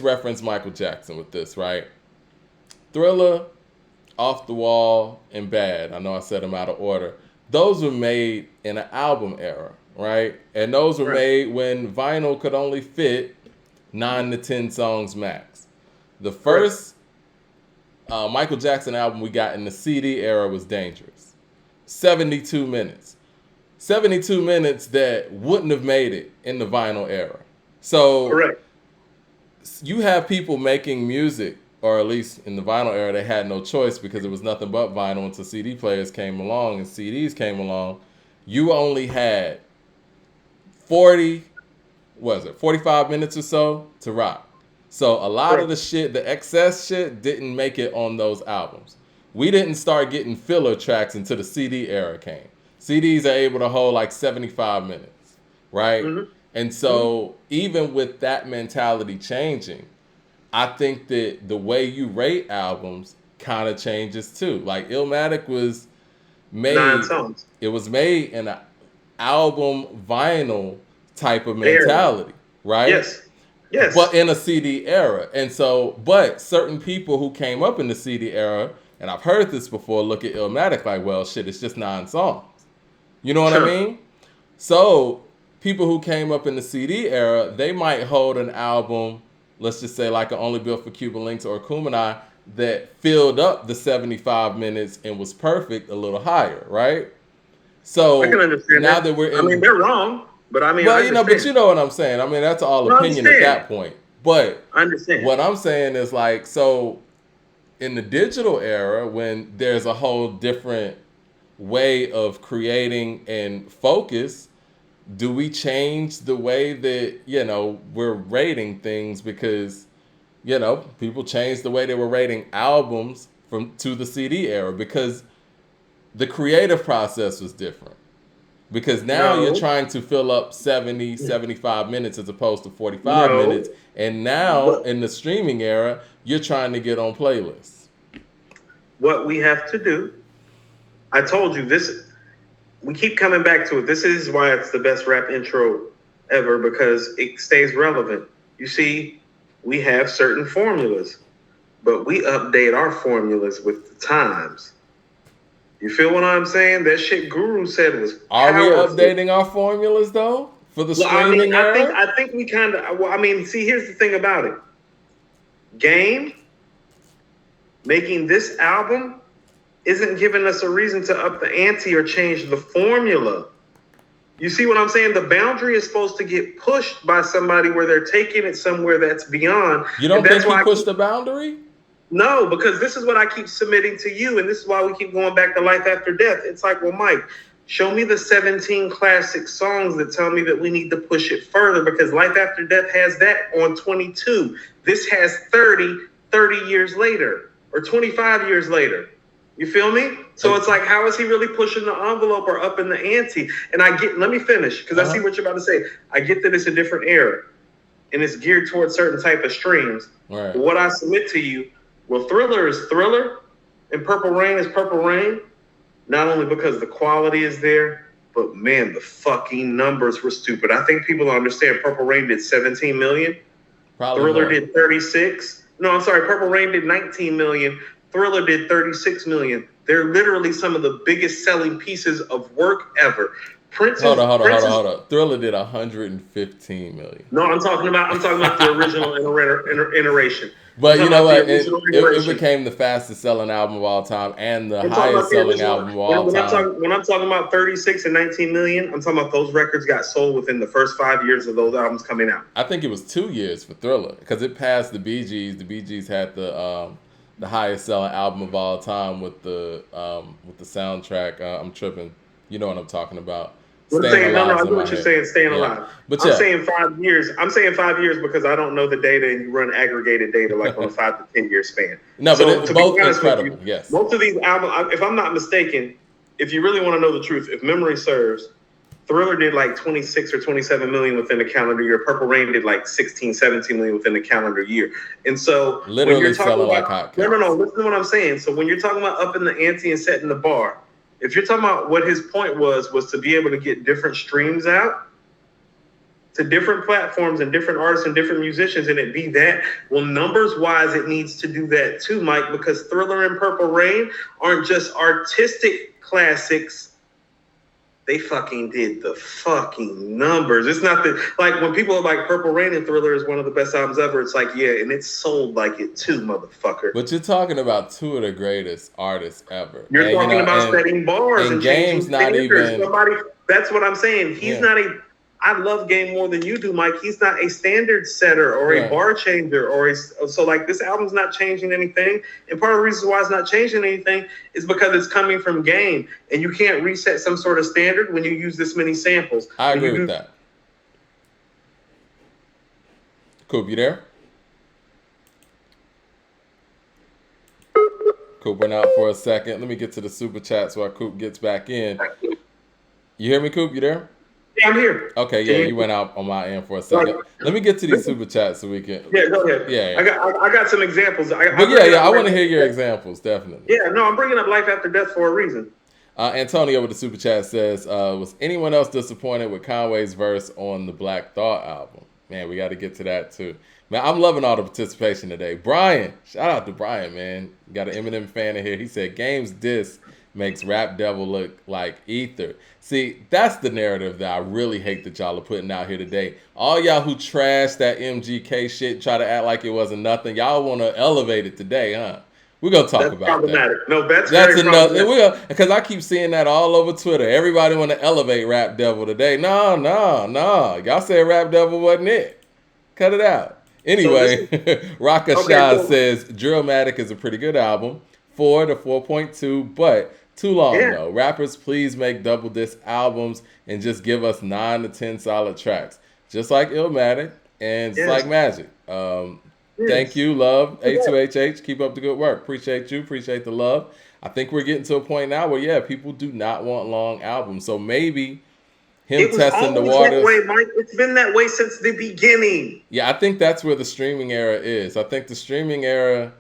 reference Michael Jackson with this, right? Thriller, Off the Wall, and Bad. I know I said them out of order. Those were made in an album era, right? And those were made when vinyl could only fit 9 to 10 songs max. The first Michael Jackson album we got in the CD era was Dangerous. 72 minutes. 72 minutes that wouldn't have made it in the vinyl era. So you have people making music, or at least in the vinyl era, they had no choice because it was nothing but vinyl until CD players came along and CDs came along. You only had 45 minutes or so to rock. So a lot of the shit, the excess shit, didn't make it on those albums. We didn't start getting filler tracks until the CD era came. CDs are able to hold like 75 minutes, right? And so even with that mentality changing, I think that the way you rate albums kind of changes too. Like Illmatic was made, 9 songs. It was made in an album vinyl type of mentality, right? Yes. But in a CD era. And so, but certain people who came up in the CD era, and I've heard this before, look at Illmatic like, well, shit, it's just 9 songs. You know what I mean? So people who came up in the CD era, they might hold an album, let's just say like an Only Built for Cuban Links or Kumini, that filled up the 75 minutes and was perfect a little higher, right? So I can understand now that. that we're in, I mean, they're wrong, but I mean, well, I you know, but understand. you know what I'm saying. I mean, that's all I opinion at understand. that point. But I understand. what I'm saying is like, so in the digital era, when there's a whole different way of creating and focus, do we change the way that, you know, we're rating things? Because, you know, people changed the way they were rating albums from to the CD era because the creative process was different. Because now you're No, trying to fill up 70, 75 minutes as opposed to 45 no. minutes. And now What in the streaming era, you're trying to get on playlists. what we have to do, I told you this. We keep coming back to it. This is why it's the best rap intro ever, because it stays relevant. You see, we have certain formulas, but we update our formulas with the times. You feel what I'm saying? That shit Guru said was Are we powerful. updating our formulas though for the Well, streaming era? I think we kind of. Well, I mean, see, here's the thing about it. Game making this album isn't giving us a reason to up the ante or change the formula. You see what I'm saying? The boundary is supposed to get pushed by somebody where they're taking it somewhere that's beyond. You don't And that's think he why pushed the boundary? No, because this is what I keep submitting to you, and this is why we keep going back to life after death. It's like, well, Mike, show me the 17 classic songs that tell me that we need to push it further, because life after death has that on 22. This has 30 years later, or 25 years later. You feel me? So it's like, how is he really pushing the envelope or up in the ante? And let me finish, because I see what you're about to say. I get that it's a different era, and it's geared towards certain type of streams. Right. But what I submit to you, well, Thriller is Thriller, and Purple Rain is Purple Rain, not only because the quality is there, but man, the fucking numbers were stupid. I think people don't understand Purple Rain did 17 million. Probably Thriller more. did 36. No, I'm sorry, Purple Rain did 19 million. Thriller did 36 million. They're literally some of the biggest selling pieces of work ever. Hold on. Thriller did 115 million. No, I'm talking about the original iteration. But you know what? It became the fastest selling album of all time and the highest selling album of all time. When I'm talking about 36 and 19 million, I'm talking about those records got sold within the first 5 years of those albums coming out. I think it was 2 years for Thriller because it passed the Bee Gees. The Bee Gees had the highest selling album of all time with the soundtrack. I'm tripping. You know what I'm talking about. I know what you're saying, Staying Alive. But I'm saying 5 years. I'm saying 5 years because I don't know the data, and you run aggregated data like on a 5 to 10 year span. No, so, but both incredible. Yes. Most of these albums, if I'm not mistaken, if you really want to know the truth, if memory serves, Thriller did like 26 or 27 million within a calendar year. Purple Rain did like 16, 17 million within a calendar year. And so literally when you're talking selling about, like hotcakes. No. Listen to what I'm saying. So when you're talking about upping the ante and setting the bar, if you're talking about what his point was to be able to get different streams out to different platforms and different artists and different musicians, and it be that, well, numbers wise, it needs to do that too, Mike, because Thriller and Purple Rain aren't just artistic classics. They fucking did the fucking numbers. It's not that, like, when people are like Purple Rain and Thriller is one of the best albums ever, it's like, yeah, and it's sold like it too, motherfucker. But you're talking about two of the greatest artists ever. You're talking about setting bars and Game's not standards. even. That's what I'm saying. He's not a. I love Game more than you do, Mike. He's not a standard setter or a bar changer so like this album's not changing anything. And part of the reason why it's not changing anything is because it's coming from Game, and you can't reset some sort of standard when you use this many samples. I agree with that. Coop, you there? Coop went out for a second. Let me get to the super chats while Coop gets back in. You hear me, Coop? You there? Yeah, I'm here. Okay, yeah, you went out on my end for a second. Let me get to these super chats so we can. Yeah, go ahead. Yeah. I got some examples. I want to hear your examples, definitely. Yeah, no, I'm bringing up Life After Death for a reason. Antonio with the super chat says, was anyone else disappointed with Conway's verse on the Black Thought album? Man, we got to get to that too. Man, I'm loving all the participation today. Brian, shout out to Brian, man. Got an Eminem fan in here. He said, Game's diss makes Rap Devil look like ether. See, that's the narrative that I really hate that y'all are putting out here today. All y'all who trash that MGK shit, try to act like it wasn't nothing. Y'all want to elevate it today, huh? We're going to talk That's about problematic. that. No, that's That's very another, problematic. because I keep seeing that all over Twitter. Everybody want to elevate Rap Devil today. No. Y'all said Rap Devil wasn't it. Cut it out. So this is Anyway, Raka okay. Shah So says DRILLMATIC is a pretty good album. 4 to 4.2, but too long yeah, though. Rappers, please make double disc albums and just give us 9 to 10 solid tracks. Just like Illmatic and just like yes, Magic. Thank yes. you, love. A2HH, keep up the good work. Appreciate you. Appreciate the love. I think we're getting to a point now where, yeah, people do not want long albums. So maybe him It was testing the always that waters. way, Mike. It's been that way since the beginning. Yeah, I think that's where the streaming era is. I think the streaming era,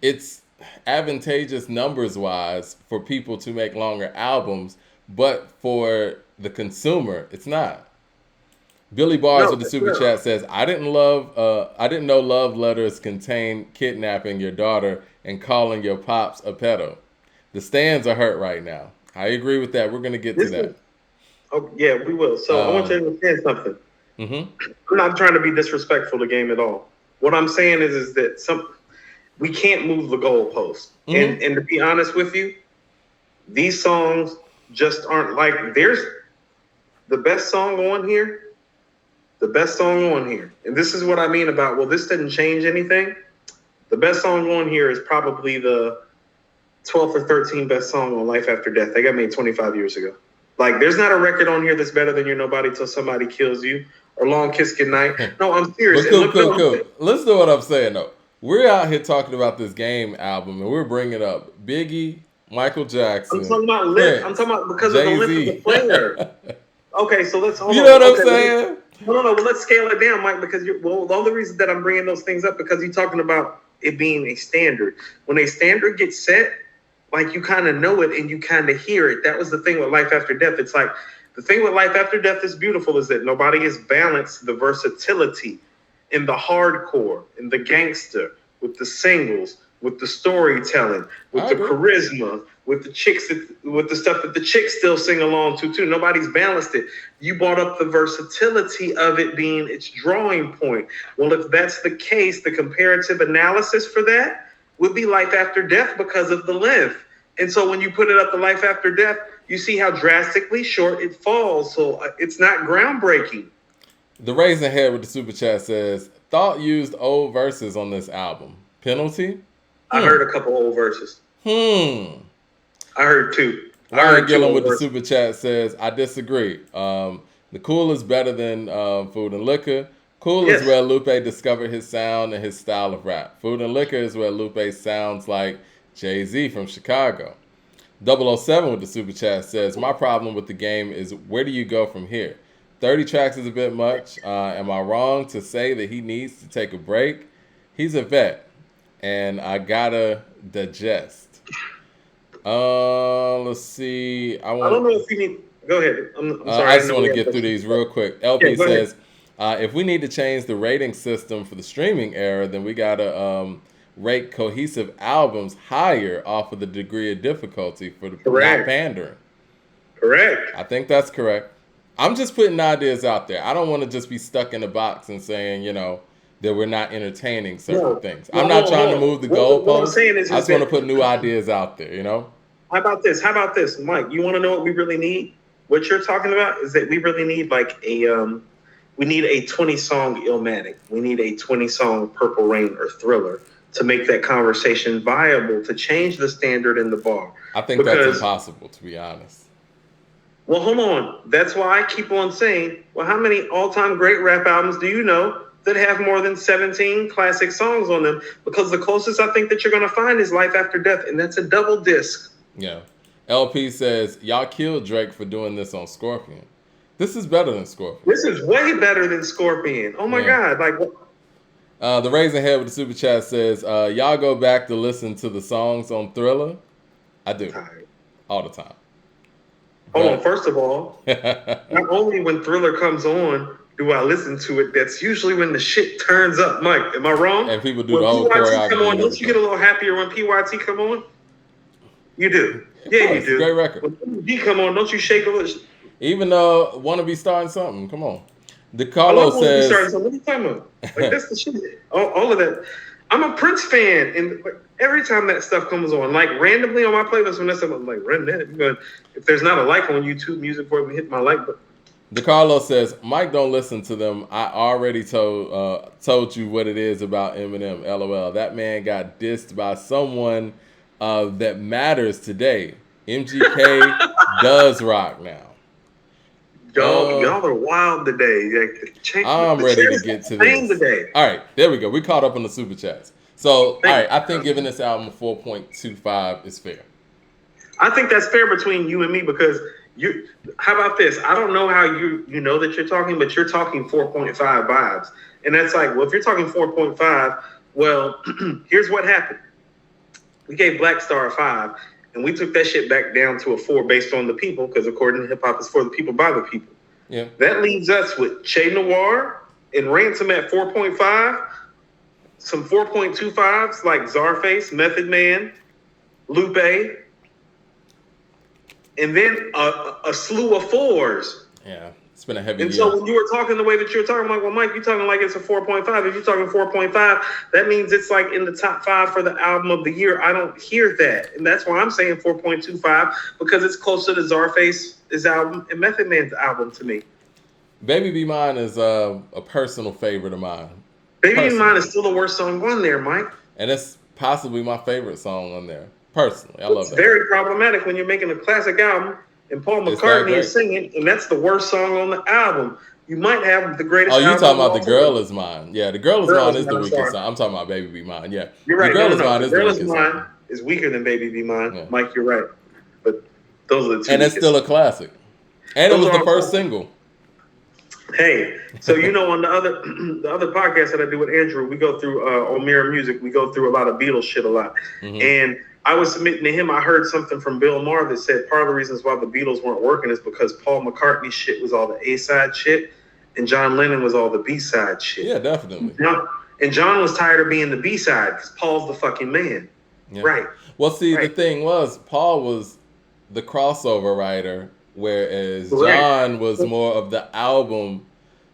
it's advantageous numbers wise for people to make longer albums, but for the consumer, it's not. Billy Bars No, with the for super sure. chat says, I didn't know love letters contain kidnapping your daughter and calling your pops a pedo. The stands are hurt right now. I agree with that. We're gonna get to This is that. oh yeah, we will. So I want you to understand something. Mhm. I'm not trying to be disrespectful to the game at all. What I'm saying is that we can't move the goalpost. Mhm. And to be honest with you, these songs just aren't like there's the best song on here. The best song on here. And this is what I mean about, well, this didn't change anything. The best song on here is probably the 12th or 13th best song on Life After Death. They got made 25 years ago. Like, there's not a record on here that's better than You're Nobody Till Somebody Kills You or Long Kiss Goodnight. No, I'm serious. But And look, no, cool. Listen to what I'm saying though. We're out here talking about this Game album, and we're bringing up Biggie, Michael I'm Jackson, talking about length. I'm Prince, talking about because of the Jay length of the Z. player. Okay, so let's hold You on. know what I'm Okay, saying? no. Well, let's scale it down, Mike, because the only reason that I'm bringing those things up because you're talking about it being a standard. When a standard gets set, like you kind of know it and you kind of hear it. That was the thing with Life After Death. It's like the thing with Life After Death is beautiful is that nobody has balanced the versatility in the hardcore, in the gangster, with the singles, with the storytelling, with I the agree. charisma, with the chicks, with the stuff that the chicks still sing along to too. Nobody's balanced it. You brought up the versatility of it being its drawing point. Well, if that's the case, the comparative analysis for that would be Life After Death because of the length. And so when you put it up to Life After Death, you see how drastically short it falls. So it's not groundbreaking. The Raisin Head with the super chat says, thought used old verses on this album. Penalty? I heard a couple old verses. Hmm. I heard two. I Ryan heard two Gillen old with the verses. super chat says, I disagree. The Cool is better than Food and Liquor. Cool is Yes. where Lupe discovered his sound and his style of rap. Food and Liquor is where Lupe sounds like Jay-Z from Chicago. 007 with the super chat says, my problem with the game is where do you go from here? 30 tracks is a bit much. Am I wrong to say that he needs to take a break? He's a vet, and I gotta digest. Let's see. I don't know if you need. Go ahead. I'm sorry. I I just know want we to have get through questions. these real quick. LP Yeah, go ahead. says, if we need to change the rating system for the streaming era, then we gotta rate cohesive albums higher off of the degree of difficulty for the not Correct. pandering. Correct. I think that's correct. I'm just putting ideas out there. I don't want to just be stuck in a box and saying, that we're not entertaining certain No. things. No, I'm not hold on, trying to hold on. move the What I'm goalposts. saying is I just want to that put new ideas out there, how about this? How about this, Mike? You want to know what we really need? What you're talking about is that we really need like we need a 20 song Illmatic. We need a 20 song Purple Rain or Thriller to make that conversation viable, to change the standard in the bar. I think that's Because impossible, to be honest. well, hold on. That's why I keep on saying, well, how many all-time great rap albums do you know that have more than 17 classic songs on them? Because the closest I think that you're going to find is Life After Death, and that's a double disc. Yeah. LP says, y'all killed Drake for doing this on Scorpion. This is better than Scorpion. This is way better than Scorpion. Oh, my Yeah. God. Like, The Raisin Head with the super chat says, y'all go back to listen to the songs on Thriller? I do. All the time. hold on. First of all, not only when Thriller comes on do I listen to it, that's usually when the shit turns up. Mike, am I wrong? And people do When the whole PYT choreography come on, and don't you get a everything. little happier when PYT come on? You do. Of Yeah, you course, do. great record. When you come on, don't you shake a little? Even though want to be starting something, come on. I DeCarlo love when you starting says, something. What are you talking about? Like that's the shit. All of that. I'm a Prince fan, and like, every time that stuff comes on, like randomly on my playlist, when that stuff, I'm like, run that. Because if there's not a like on YouTube Music for me, hit my like button. DeCarlo says, Mike don't listen to them. I already told you what it is about Eminem. LOL. That man got dissed by someone that matters today. MGK does rock now. Y'all are wild today. I'm ready to get to this. Today. All right, there we go. We caught up on the super chats. So, all right, I think you. giving this album a 4.25 is fair. I think that's fair between you and me because you. How about this? I don't know how you know that you're talking, but you're talking 4.5 vibes, and that's like, well, if you're talking 4.5, well, here's what happened. We gave Black Star a 5, and we took that shit back down to a 4 based on the people, because according to hip hop, it's for the people by the people. Yeah. That leaves us with Che Noir and Ransom at 4.5, some 4.25s like Czarface, Method Man, Lupe, and then a slew of 4s. Yeah, it's been a heavy And year. so when you were talking the way that you're talking, I'm like, well, Mike, you're talking like it's a 4.5. If you're talking 4.5, that means it's like in the top 5 for the album of the year. I don't hear that. And that's why I'm saying 4.25, because it's closer to Czarface's album and Method Man's album to me. Baby Be Mine is a personal favorite of mine. Baby Be Mine is still the worst song on there, Mike. And it's possibly my favorite song on there. Personally, I love It's that. very problematic when you're making a classic album and Paul McCartney is singing, and that's the worst song on the album. You might have the greatest. Oh, you talking about album The Girl Is Mine? Yeah, The Girl Is Mine is the weakest song. I'm talking about Baby Be Mine. Yeah, you're right. The Girl Is Mine The is the Girl weakest Is Mine song. is weaker than Baby Be Mine. Yeah. Mike, you're right. But those are the two. And it's still a classic. And it was the first single. Hey, so on the other podcast that I do with Andrew, we go through on Mirror Music, we go through a lot of Beatles shit a lot. Mm-hmm. And I was submitting to him, I heard something from Bill Maher that said part of the reasons why the Beatles weren't working is because Paul McCartney shit was all the A-side shit and John Lennon was all the B-side shit. Yeah, definitely. And John was tired of being the B-side because Paul's the fucking man. Yeah. Right. Well, see, the thing was, Paul was the crossover writer, whereas John was more of the album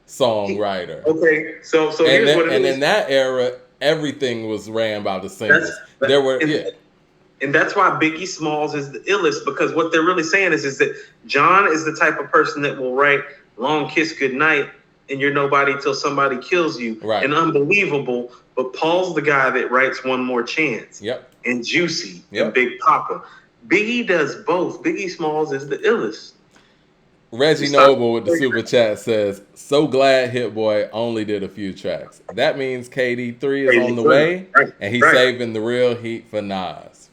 songwriter. Okay, so and here's then, what it and is. in that era, everything was ran by the singles. And that's why Biggie Smalls is the illest, because what they're really saying is that John is the type of person that will write Long Kiss Goodnight and You're Nobody Till Somebody Kills You and Unbelievable, but Paul's the guy that writes One More Chance and Juicy and Big Papa. Biggie does both. Biggie Smalls is the illest. Reggie Noble with the super chat says, so glad Hit Boy only did a few tracks. That means KD3 is on the way, and he's saving the real heat for Nas.